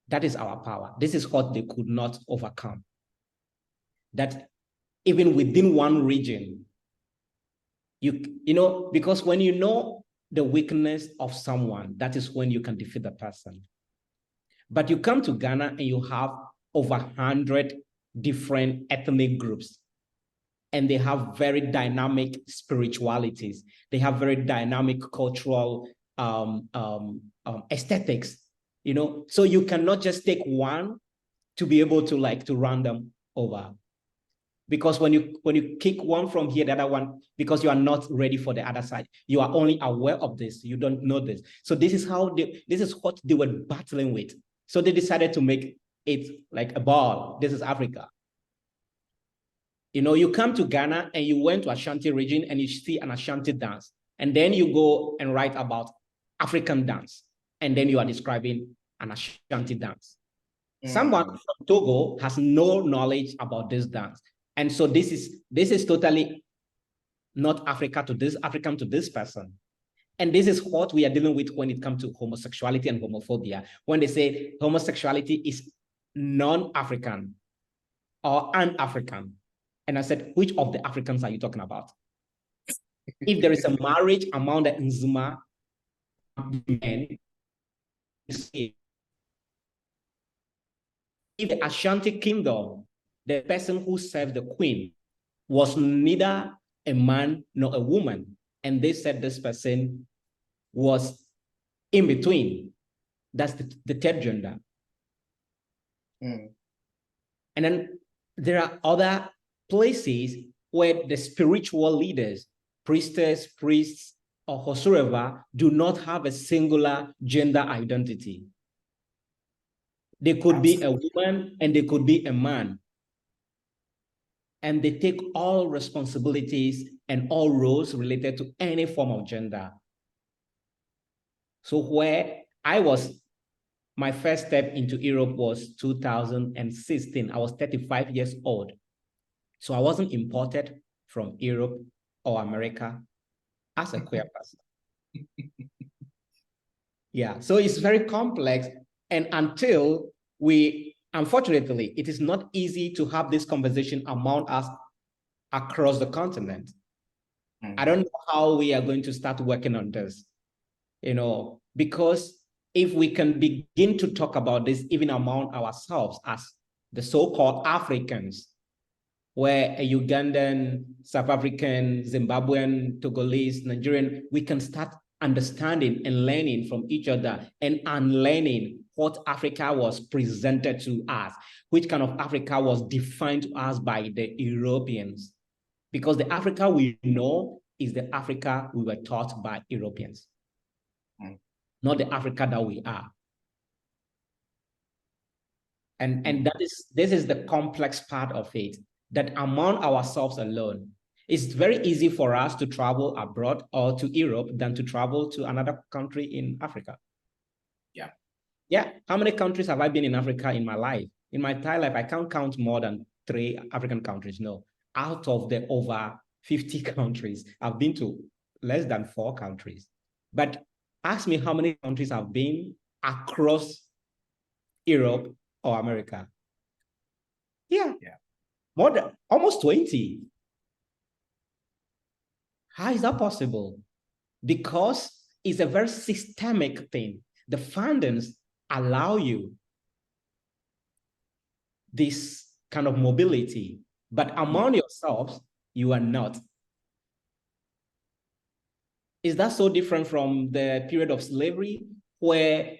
That is our power. This is what they could not overcome. That even within one region, you know, because when you know the weakness of someone, that is when you can defeat the person. But you come to Ghana and you have over 100 different ethnic groups, and they have very dynamic spiritualities. They have very dynamic cultural aesthetics, you know? So you cannot just take one to be able to run them over. Because when you kick one from here, the other one, because you are not ready for the other side, you are only aware of this, you don't know this. So this is what they were battling with. So they decided to make it like a ball. This is Africa. You know, you come to Ghana and you went to Ashanti region and you see an Ashanti dance, and then you go and write about African dance, and then you are describing an Ashanti dance. Someone from Togo has no knowledge about this dance. And so this is totally not African to this person. And this is what we are dealing with when it comes to homosexuality and homophobia. When they say homosexuality is non-African or un-African. And I said, which of the Africans are you talking about? If there is a marriage among the Nzuma men, if the Ashanti kingdom, the person who served the queen was neither a man nor a woman, and they said this person was in between, that's the third gender. And then there are other places where the spiritual leaders, priestess, priests, or whosoever do not have a singular gender identity. They could be a woman and they could be a man. And they take all responsibilities and all roles related to any form of gender. So where I was, my first step into Europe was 2016. I was 35 years old. So I wasn't imported from Europe or America as a queer person. Yeah, so it's very complex. And until unfortunately, it is not easy to have this conversation among us across the continent. I don't know how we are going to start working on this, you know, because if we can begin to talk about this even among ourselves as the so-called Africans, where a Ugandan, South African, Zimbabwean, Togolese, Nigerian, we can start understanding and learning from each other and unlearning what Africa was presented to us, which kind of Africa was defined to us by the Europeans. Because the Africa we know is the Africa we were taught by Europeans, not the Africa that we are. And this is the complex part of it, that among ourselves alone, it's very easy for us to travel abroad or to Europe than to travel to another country in Africa. Yeah. How many countries have I been in Africa in my life? In my entire life, I can't count more than 3 African countries. No, out of the over 50 countries, I've been to less than 4 countries. But ask me how many countries I've been across Europe or America. Yeah. More than almost 20. How is that possible? Because it's a very systemic thing. The fundings allow you this kind of mobility, but among yourselves, you are not. Is that so different from the period of slavery, where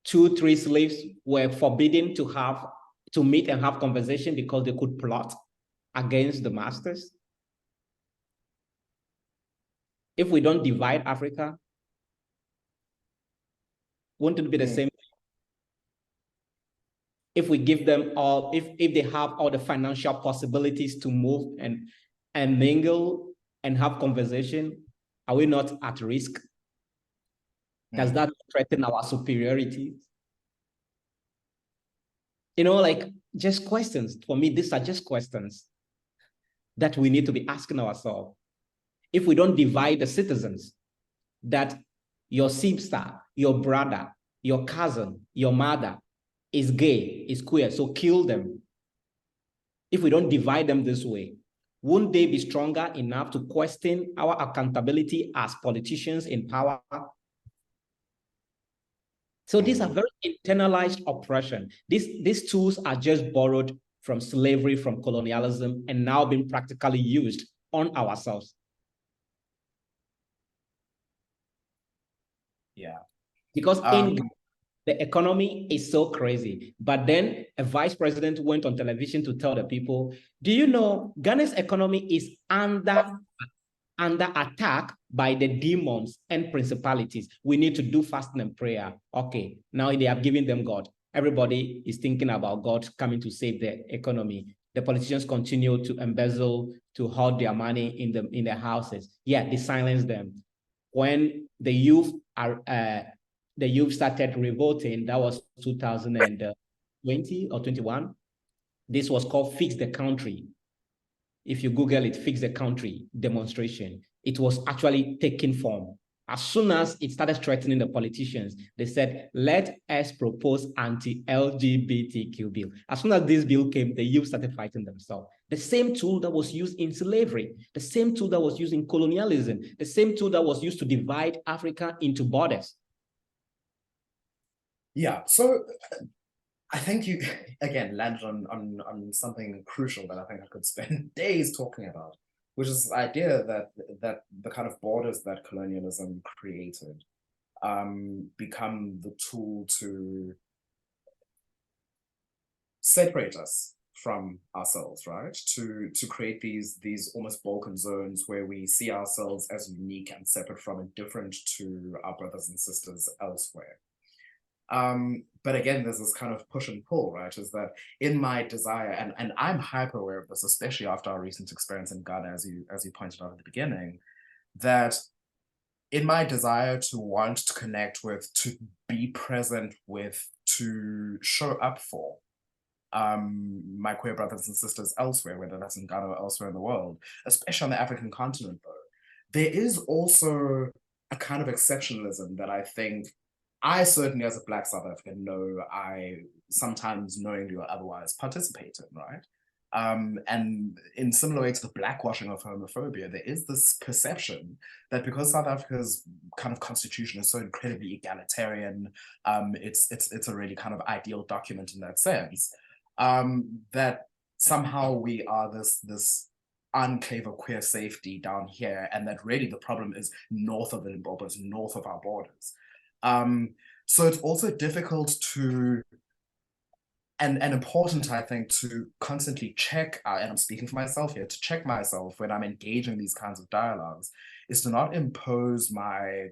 2, 3 slaves were forbidden to meet and have conversation because they could plot against the masters? If we don't divide Africa, won't it be the same? If we give them all, if they have all the financial possibilities to move and mingle and have conversation, are we not at risk? Does that threaten our superiority? You know, like, just questions. For me, these are just questions that we need to be asking ourselves. If we don't divide the citizens, that your sister, your brother, your cousin, your mother is gay, is queer, so kill them. If we don't divide them this way, won't they be stronger enough to question our accountability as politicians in power? So these are very internalized oppression. These tools are just borrowed from slavery, from colonialism, and now being practically used on ourselves. Yeah. Because The economy is so crazy. But then a vice president went on television to tell the people, do you know Ghana's economy is under attack by the demons and principalities. We need to do fasting and prayer. Okay, now they have given them God. Everybody is thinking about God coming to save the economy. The politicians continue to embezzle, to hoard their money in their houses. Yeah, they silence them. When the youth started revolting, that was 2020 or 21. This was called Fix the Country. If you Google it, Fix the Country demonstration, it was actually taking form. As soon as it started threatening the politicians, they said, let us propose anti-LGBTQ bill. As soon as this bill came, the youth started fighting themselves. The same tool that was used in slavery, the same tool that was used in colonialism, the same tool that was used to divide Africa into borders. Yeah, so I think you, again, landed on something crucial that I think I could spend days talking about, which is the idea that the kind of borders that colonialism created become the tool to separate us from ourselves, right? To create these almost Balkan zones where we see ourselves as unique and separate from and different to our brothers and sisters elsewhere. But again, there's this kind of push and pull, right? Is that in my desire, and I'm hyper aware of this, especially after our recent experience in Ghana, as you pointed out at the beginning, that in my desire to want to connect with, to be present with, to show up for my queer brothers and sisters elsewhere, whether that's in Ghana or elsewhere in the world, especially on the African continent, though, there is also a kind of exceptionalism that I think I certainly, as a Black South African, know I sometimes knowingly or otherwise participate in, right? And in similar way to the blackwashing of homophobia, there is this perception that because South Africa's kind of constitution is so incredibly egalitarian, it's a really kind of ideal document in that sense, that somehow we are this enclave of queer safety down here, and that really the problem is north of the Limpopo, it's north of our borders. So it's also difficult to, and important, I think, to constantly check, and I'm speaking for myself here, to check myself when I'm engaging these kinds of dialogues, is to not impose my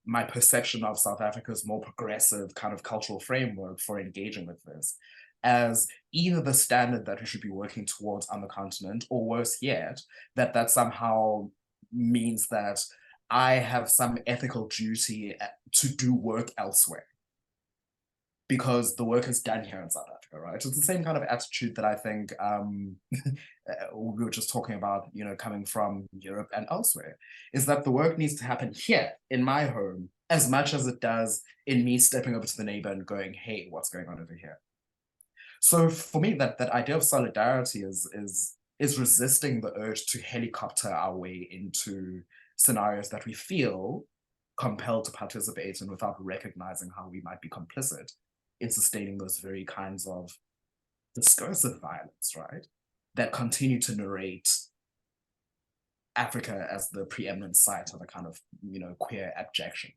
my perception of South Africa's more progressive kind of cultural framework for engaging with this as either the standard that we should be working towards on the continent, or worse yet, that somehow means that I have some ethical duty to do work elsewhere because the work is done here in South Africa, right? It's the same kind of attitude that I think we were just talking about, you know, coming from Europe and elsewhere, is that the work needs to happen here in my home as much as it does in me stepping over to the neighbor and going, hey, what's going on over here? So for me, that idea of solidarity is resisting the urge to helicopter our way into scenarios that we feel compelled to participate in without recognizing how we might be complicit in sustaining those very kinds of discursive violence, right? That continue to narrate Africa as the preeminent site of a kind of, you know, queer abjection.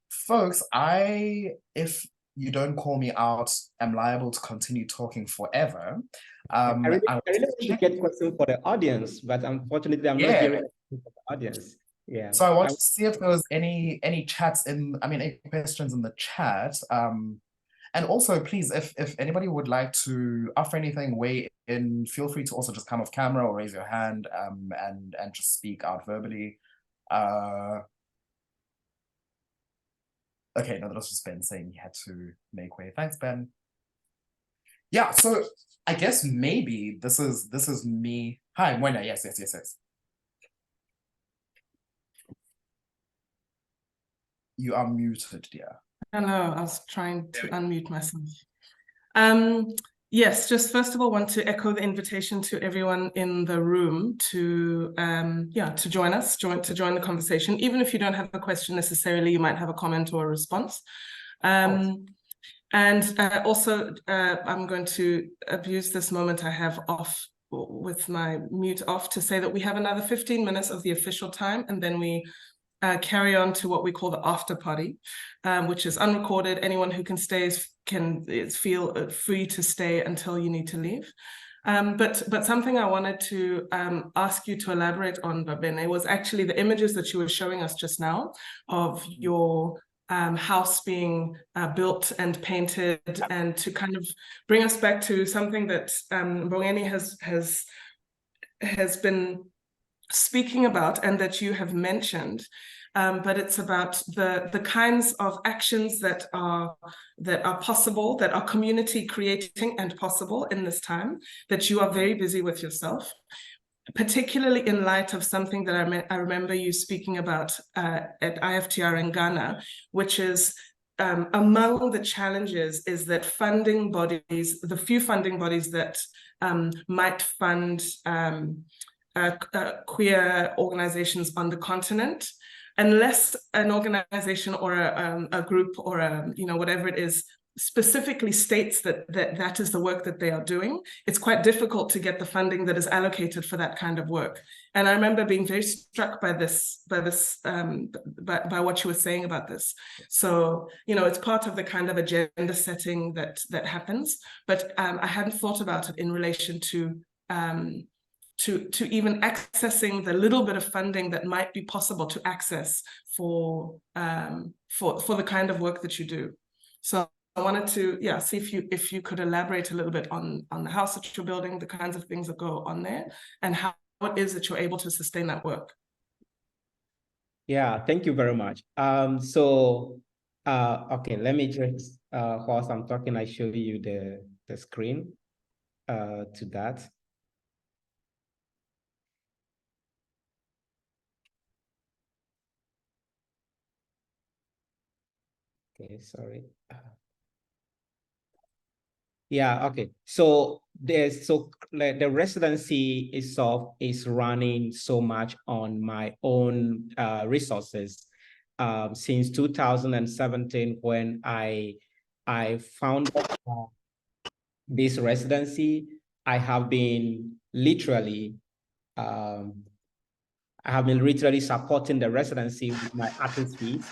Folks, if you don't call me out, I'm liable to continue talking forever. I really want to get questions for the audience, but unfortunately, I'm not hearing from the audience. Yeah. So I want to see if there was any chats any questions in the chat. And also, please, if anybody would like to offer anything, weigh in, feel free to also just come off camera or raise your hand and just speak out verbally. Okay, no, that was just Ben saying he had to make way. Thanks, Ben. Yeah, so I guess maybe this is me. Hi, Moina. Yes. You are muted, dear. I know, I was trying to unmute myself. Yes, just first of all, want to echo the invitation to everyone in the room to join us, to join the conversation. Even if you don't have a question necessarily, you might have a comment or a response. And also, I'm going to abuse this moment I have off with my mute off to say that we have another 15 minutes of the official time, and then we carry on to what we call the after party, which is unrecorded. Anyone who can stay can feel free to stay until you need to leave. But something I wanted to ask you to elaborate on, Va Bene, was actually the images that you were showing us just now of your house being built and painted, and to kind of bring us back to something that Mbongeni has been speaking about and that you have mentioned. But it's about the kinds of actions that are possible, that are community creating and possible in this time, that you are very busy with yourself, particularly in light of something that I remember you speaking about at IFTR in Ghana, which is among the challenges is that funding bodies, the few funding bodies that might fund queer organizations on the continent, unless an organization or a group or whatever it is specifically states that is the work that they are doing, it's quite difficult to get the funding that is allocated for that kind of work. And I remember being very struck by what you were saying about this. So, it's part of the kind of agenda setting that happens, but I hadn't thought about it in relation to even accessing the little bit of funding that might be possible to access for the kind of work that you do. So I wanted to see if you could elaborate a little bit on the house that you're building, the kinds of things that go on there, and how it is that you're able to sustain that work. Yeah, thank you very much. Okay, let me just whilst I'm talking, I show you the screen to that. Okay, sorry. Yeah, okay. So the residency itself is running so much on my own resources since 2017, when I founded this residency. I have been literally supporting the residency with my artist fees.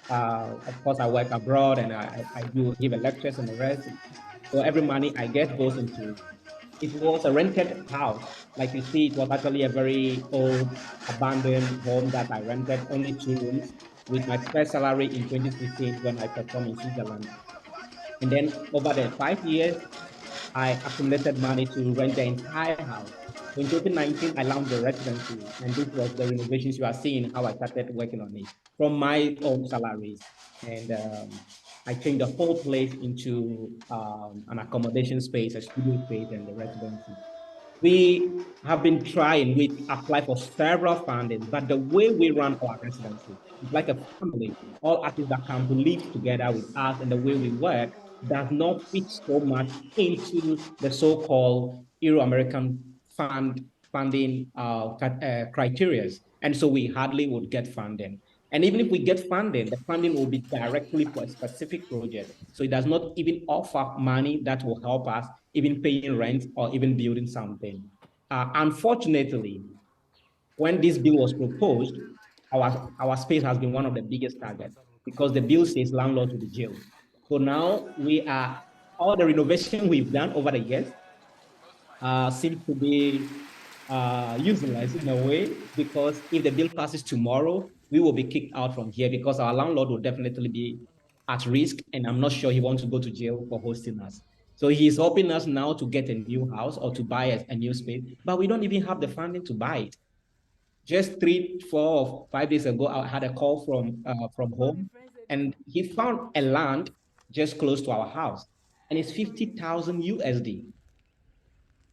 Of course, I work abroad and I do give lectures and the rest. So every money I get goes into it. It was a rented house. Like you see, it was actually a very old, abandoned home that I rented, only 2 rooms, with my first salary in 2016 when I performed in Switzerland. And then over the 5 years, I accumulated money to rent the entire house. So in 2019, I launched the residency, and this was the renovations you are seeing, how I started working on it from my own salaries. And I changed the whole place into an accommodation space, a studio space, and the residency. We have been trying, we apply for several funding, but the way we run our residency is like a family. All artists that come to live together with us, and the way we work does not fit so much into the so-called Euro-American funding criteria. And so we hardly would get funding. And even if we get funding, the funding will be directly for a specific project. So it does not even offer money that will help us even paying rent or even building something. Unfortunately, when this bill was proposed, our space has been one of the biggest targets, because the bill says landlords will be jailed. So now all the renovation we've done over the years seems to be useless in a way, because if the bill passes tomorrow, we will be kicked out from here, because our landlord will definitely be at risk, and I'm not sure he wants to go to jail for hosting us. So he's helping us now to get a new house or to buy a new space, but we don't even have the funding to buy it. Just 3, 4, or 5 days ago, I had a call from home, and he found a land just close to our house, and it's 50,000 USD.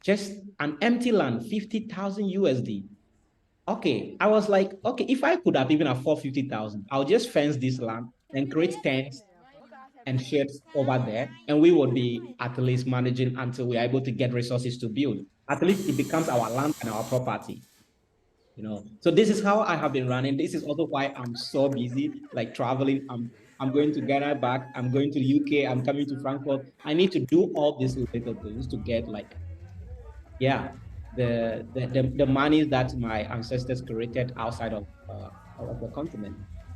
Just an empty land, 50,000 USD. Okay, I was like, okay, if I could have even afford 50,000, I'll just fence this land and create tents and sheds over there, and we would be at least managing until we're able to get resources to build. At least it becomes our land and our property. So this is how I have been running. This is also why I'm so busy, like traveling. I'm going to Ghana back. I'm going to the UK. I'm coming to Frankfurt. I need to do all these little things to get the money that my ancestors created outside of of the continent,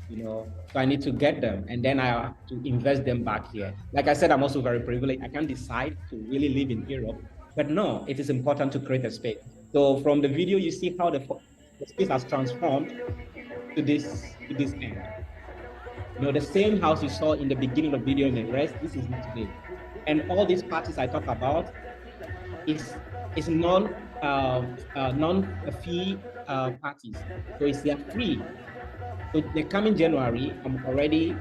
you know. So I need to get them, and then I have to invest them back here. Like I said, I'm also very privileged. I can't decide to really live in Europe, but no, it is important to create a space. So from the video, you see how the space has transformed to this end. You know, the same house you saw in the beginning of the video and the rest, this is it today. And all these parties I talk about is non-fee parties. So it's they are free. So the coming January, I'm already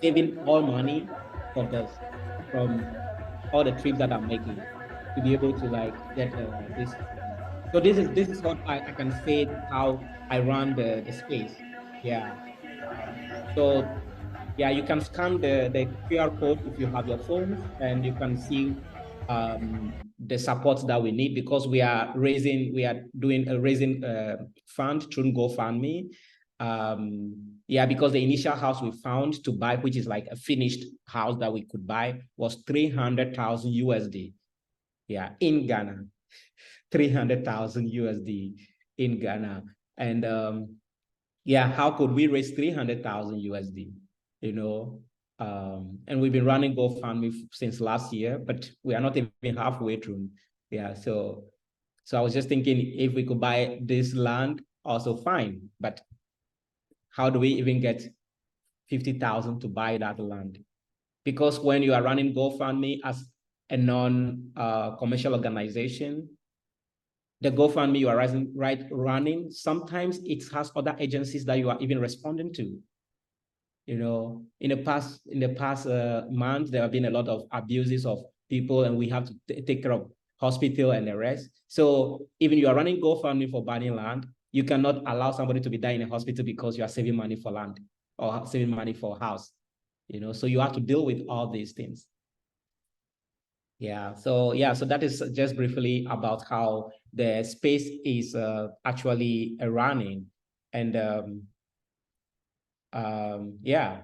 saving all money for this, from all the trips that I'm making, to be able to like get this. So this is what I can say how I run the space. Yeah. So yeah, you can scan the QR code if you have your phones, and you can see the support that we need, because we are doing a raising fund through GoFundMe. Yeah, because the initial house we found to buy, which is like a finished house that we could buy, was 300,000 USD. Yeah, in Ghana, 300,000 USD in Ghana. And yeah, how could we raise 300,000 USD? You know, and we've been running GoFundMe since last year, but we are not even halfway through. Yeah, so I was just thinking, if we could buy this land, also fine, but how do we even get 50,000 to buy that land? Because when you are running GoFundMe as a non-commercial organization, the GoFundMe you are running, sometimes it has other agencies that you are even responding to. You know, in the past month, there have been a lot of abuses of people, and we have to take care of hospital and the rest. So even you are running GoFundMe for buying land, you cannot allow somebody to be dying in a hospital because you are saving money for land or saving money for a house. You know, so you have to deal with all these things. Yeah, so that is just briefly about how the space is actually running. And yeah.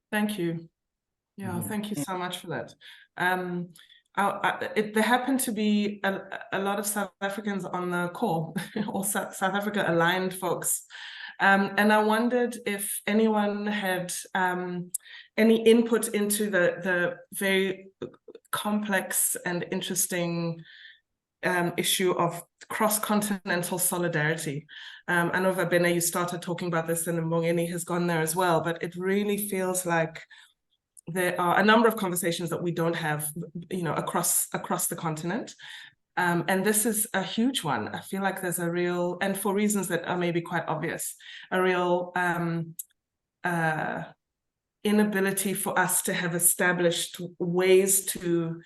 Thank you. Yeah, thank you so much for that. There happened to be a lot of South Africans on the call, or South Africa aligned folks. And I wondered if anyone had any input into the very complex and interesting issue of cross-continental solidarity. I know Va Bene, you started talking about this, and Mbongeni has gone there as well, but it really feels like there are a number of conversations that we don't have, you know, across the continent. And this is a huge one. I feel like there's a real, and for reasons that are maybe quite obvious, a real inability for us to have established ways to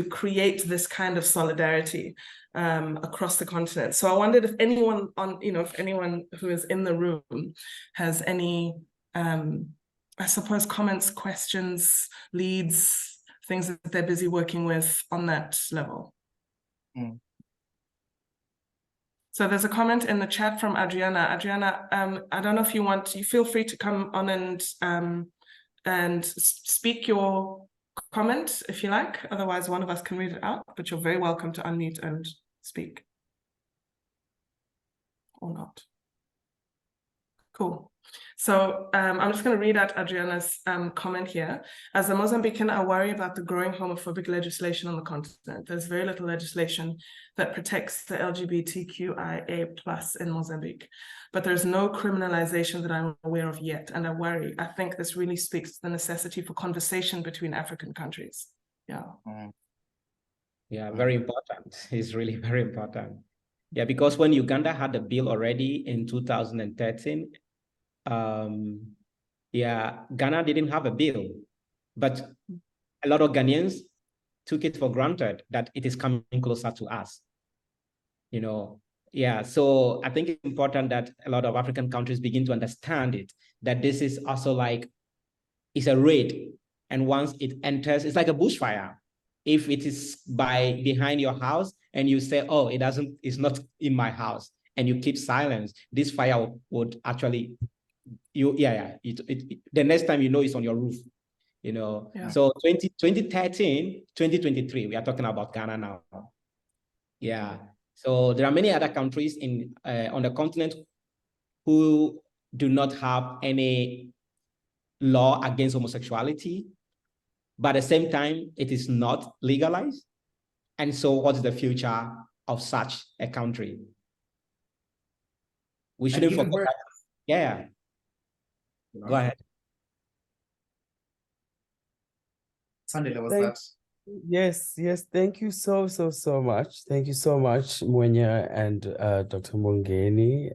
create this kind of solidarity across the continent. So I wondered if anyone if anyone who is in the room has any, I suppose, comments, questions, leads, things that they're busy working with on that level. So there's a comment in the chat from Adriana. Adriana, I don't know if you want, you feel free to come on and speak your comment if you like. Otherwise, one of us can read it out, but you're very welcome to unmute and speak. Or not. Cool. So I'm just going to read out Adriana's comment here. As a Mozambican, I worry about the growing homophobic legislation on the continent. There's very little legislation that protects the LGBTQIA+ in Mozambique, but there's no criminalization that I'm aware of yet, and I worry. I think this really speaks to the necessity for conversation between African countries. Yeah. Yeah, very important. It's really very important. Yeah, because when Uganda had the bill already in 2013, yeah, Ghana didn't have a bill, but a lot of Ghanaians took it for granted that it is coming closer to us. You know, yeah, so I think it's important that a lot of African countries begin to understand it, that this is also like, it's a raid. And once it enters, it's like a bushfire. If it is behind your house and you say, oh, it's not in my house, and you keep silence, this fire would actually, the next time you know it's on your roof, you know. Yeah. So 2013, 2023, we are talking about Ghana now. Yeah. So there are many other countries on the continent who do not have any law against homosexuality, but at the same time, it is not legalized. And so what is the future of such a country? We shouldn't forget that. Yeah. Go ahead. Sandile, was that? Yes, thank you so much. Thank you so much, Mwenya and Dr. Mongeni.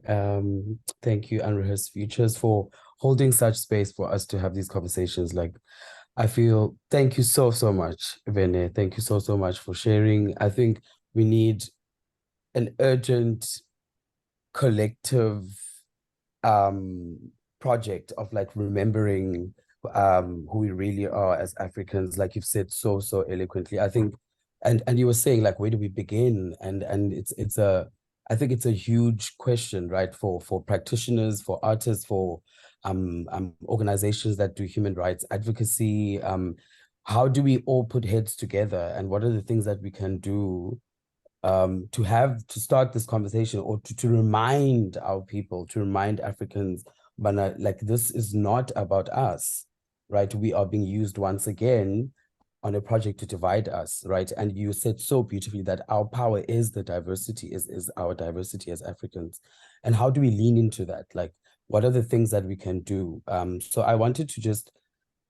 Thank you, Unrehearsed Futures, for holding such space for us to have these conversations. Like, I feel, thank you so much, Vene. Thank you so much for sharing. I think we need an urgent collective project of like remembering who we really are as Africans, like you've said so eloquently. I think, and you were saying, like, where do we begin? And I think it's a huge question, right, for practitioners, for artists, for organizations that do human rights advocacy. How do we all put heads together, and what are the things that we can do to start this conversation, or to remind our people, to remind Africans, but like, this is not about us, right? We are being used once again on a project to divide us, right? And you said so beautifully that our power is the diversity, is our diversity as Africans. And how do we lean into that? Like, what are the things that we can do? So I wanted to just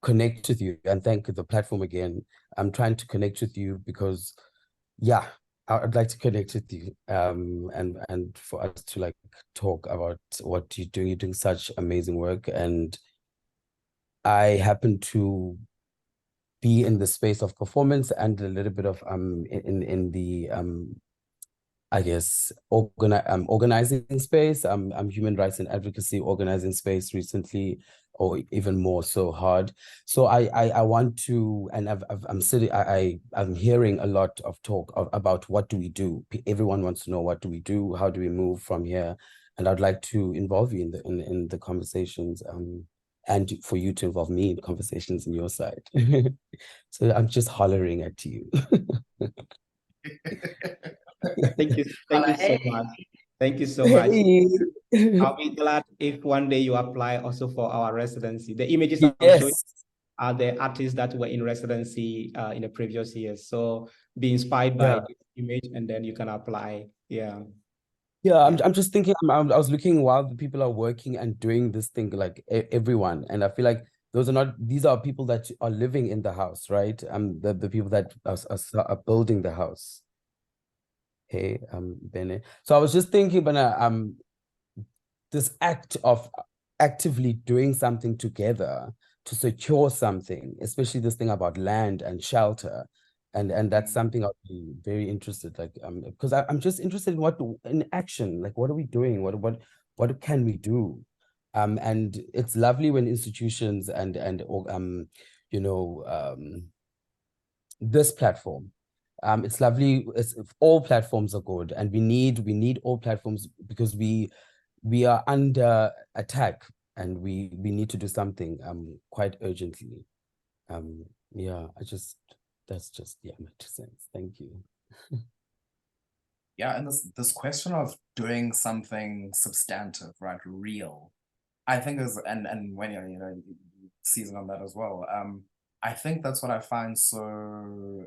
connect with you and thank the platform again. I'm trying to connect with you because, yeah, I'd like to connect with you and for us to like talk about what you're doing. You're doing such amazing work, and I happen to be in the space of performance and a little bit of in the I guess organizing space, human rights and advocacy organizing space recently, or even more so hard. So I want to, and I'm hearing a lot of talk about what do we do. Everyone wants to know, what do we do? How do we move from here? And I'd like to involve you in the conversations, and for you to involve me in the conversations on your side. So I'm just hollering at you. Thank you so much. Thank you so much. I'll be glad if one day you apply also for our residency. The images I'm showing are the artists that were in residency in the previous years. So be inspired by this image, and then you can apply. Yeah. I'm just thinking, I was looking while the people are working and doing this thing, like everyone, and I feel like these are people that are living in the house, right? The people that are building the house. Hey, Bene. So I was just thinking, Bene, this act of actively doing something together to secure something, especially this thing about land and shelter, and that's something I'll be very interested, like, because I'm just interested in action, like, what are we doing? What can we do? And it's lovely when institutions and this platform. It's lovely. All platforms are good, and we need all platforms because we are under attack, and we need to do something quite urgently. That's just my 2 cents. Thank you. Yeah, and this question of doing something substantive, right, real, I think is, and when you're season on that as well. I think that's what I find so,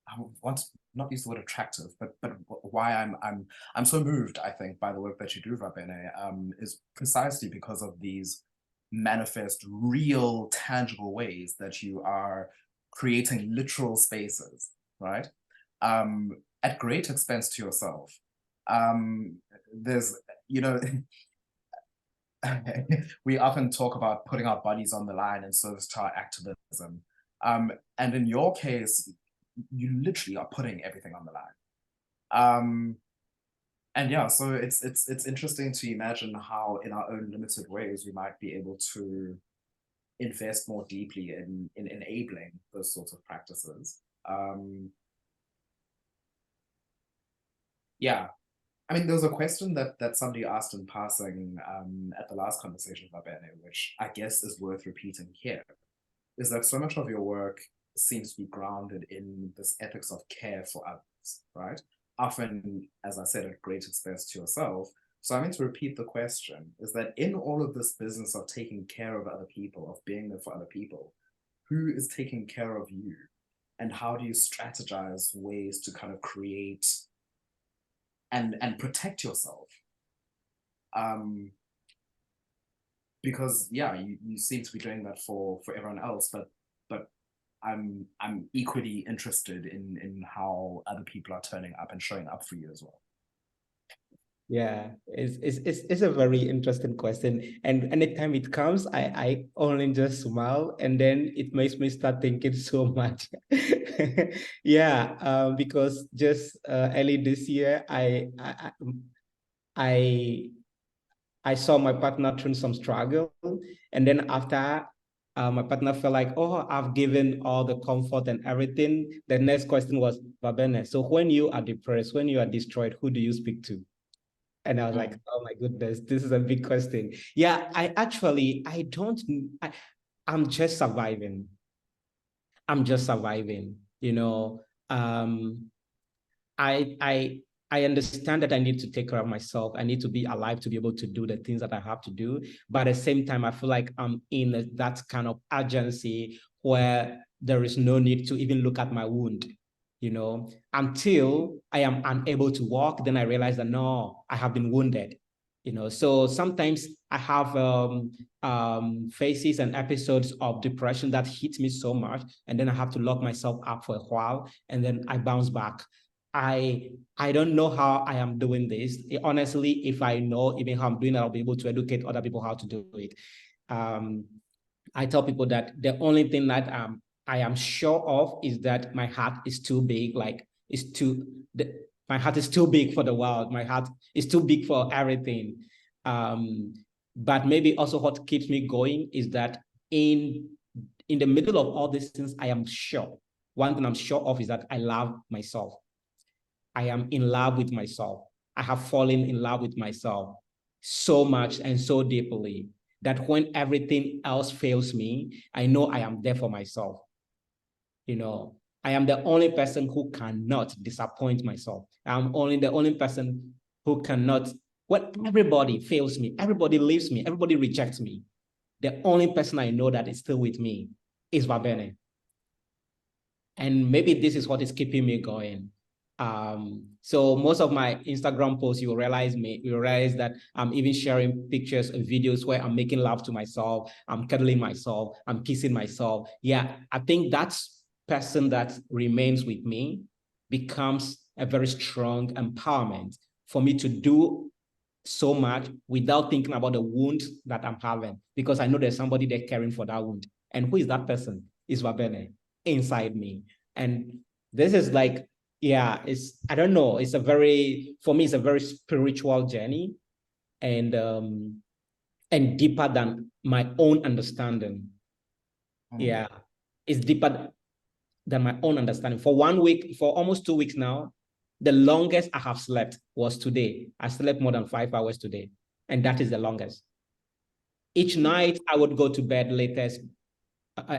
I want to not use the word attractive, but why I'm so moved, I think, by the work that you do, Va Bene, is precisely because of these manifest, real, tangible ways that you are creating literal spaces, right? At great expense to yourself. There's, we often talk about putting our bodies on the line in service to our activism. And in your case, you literally are putting everything on the line. And yeah, so it's interesting to imagine how in our own limited ways we might be able to invest more deeply in enabling those sorts of practices. Yeah, I mean, there was a question that somebody asked in passing at the last conversation with Va Bene, which I guess is worth repeating here, is that so much of your work seems to be grounded in this ethics of care for others, right? Often, as I said, at great expense to yourself, So I'm going to repeat the question, is that in all of this business of taking care of other people, of being there for other people, who is taking care of you? And how do you strategize ways to kind of create and protect yourself? Because yeah, you seem to be doing that for everyone else, but I'm equally interested in how other people are turning up and showing up for you as well. Yeah, it's a very interesting question, and anytime it comes, I only just smile, and then it makes me start thinking so much. Yeah, because just early this year, I saw my partner through some struggle, and then after my partner felt like, oh, I've given all the comfort and everything. The next question was, Va Bene, so when you are depressed, when you are destroyed, who do you speak to? And I was like, oh my goodness, this is a big question. Yeah, I'm just surviving. I'm just surviving, you know. I understand that I need to take care of myself. I need to be alive to be able to do the things that I have to do. But at the same time, I feel like I'm in that kind of urgency where there is no need to even look at my wound, you know, until I am unable to walk. Then I realize that, no, I have been wounded, you know. So sometimes I have phases and episodes of depression that hit me so much, and then I have to lock myself up for a while, and then I bounce back. I don't know how I am doing this. Honestly, if I know even how I'm doing it, I'll be able to educate other people how to do it. I tell people that the only thing that I am sure of is that my heart is too big. Like my heart is too big for the world. My heart is too big for everything. But maybe also what keeps me going is that in the middle of all these things, I am sure. One thing I'm sure of is that I love myself. I am in love with myself. I have fallen in love with myself so much and so deeply that when everything else fails me, I know I am there for myself. You know, I am the only person who cannot disappoint myself. I'm the only person who cannot, when everybody fails me, everybody leaves me, everybody rejects me, the only person I know that is still with me is Va Bene. And maybe this is what is keeping me going. So most of my Instagram posts, you will realize that I'm even sharing pictures and videos where I'm making love to myself, I'm cuddling myself, I'm kissing myself. Yeah, I think that person that remains with me becomes a very strong empowerment for me to do so much without thinking about the wound that I'm having, because I know there's somebody there caring for that wound. And who is that person? It's Va Bene inside me. And this is like, yeah, I don't know, for me, it's a very spiritual journey, and deeper than my own understanding. Yeah, it's deeper than my own understanding. For 1 week, for almost 2 weeks now, the longest I have slept was today. I slept more than 5 hours today, and that is the longest. Each night I would go to bed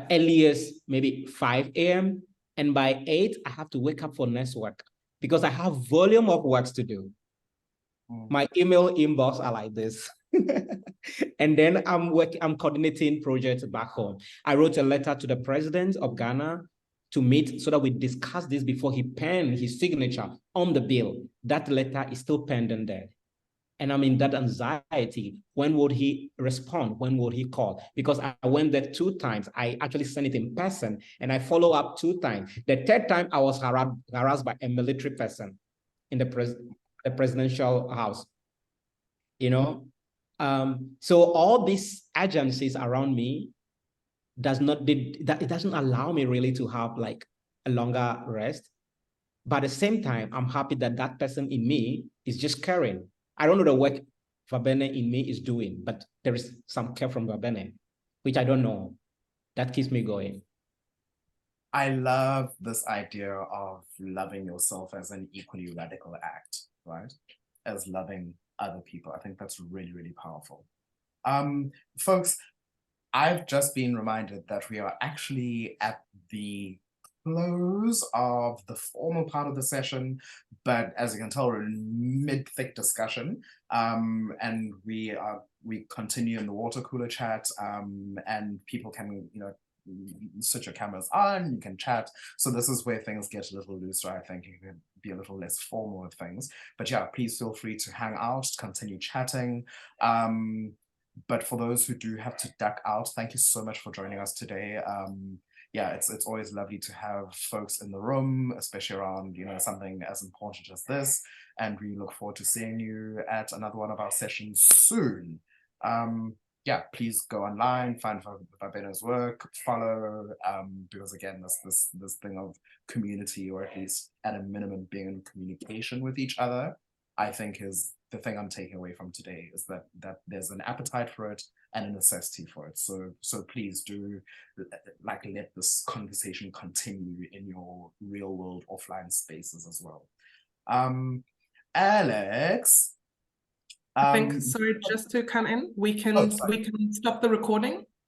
earliest maybe 5 a.m. And by 8, I have to wake up for next work because I have volume of works to do. My email inbox are like this. And then I'm coordinating projects back home. I wrote a letter to the president of Ghana to meet so that we discuss this before he penned his signature on the bill. That letter is still pending there. And I'm in that anxiety. When would he respond? When would he call? Because I went there 2 times. I actually sent it in person, and I follow up 2 times. The 3rd time, I was harassed by a military person in the presidential house. You know, so all these agencies around me it doesn't allow me really to have like a longer rest. But at the same time, I'm happy that that person in me is just caring. I don't know the work Va Bene in me is doing, but there is some care from Va Bene, which I don't know. That keeps me going. I love this idea of loving yourself as an equally radical act, right? As loving other people. I think that's really, really powerful. Folks, I've just been reminded that we are actually at the close of the formal part of the session, but as you can tell, we're in mid-thick discussion, and we continue in the water cooler chat, and people can, you know, switch your cameras on, you can chat. So this is where things get a little looser. I think you can be a little less formal with things. But yeah, please feel free to hang out, continue chatting. But for those who do have to duck out, thank you so much for joining us today. Yeah, it's always lovely to have folks in the room, especially around, you know, something as important as this. And we look forward to seeing you at another one of our sessions soon. Yeah, please go online, find Va Bene's work, follow, because again, this thing of community, or at least at a minimum being in communication with each other, I think is the thing I'm taking away from today, is that there's an appetite for it and a necessity for it. So please do like let this conversation continue in your real world offline spaces as well. Alex, I think, sorry, just to come in, we can stop the recording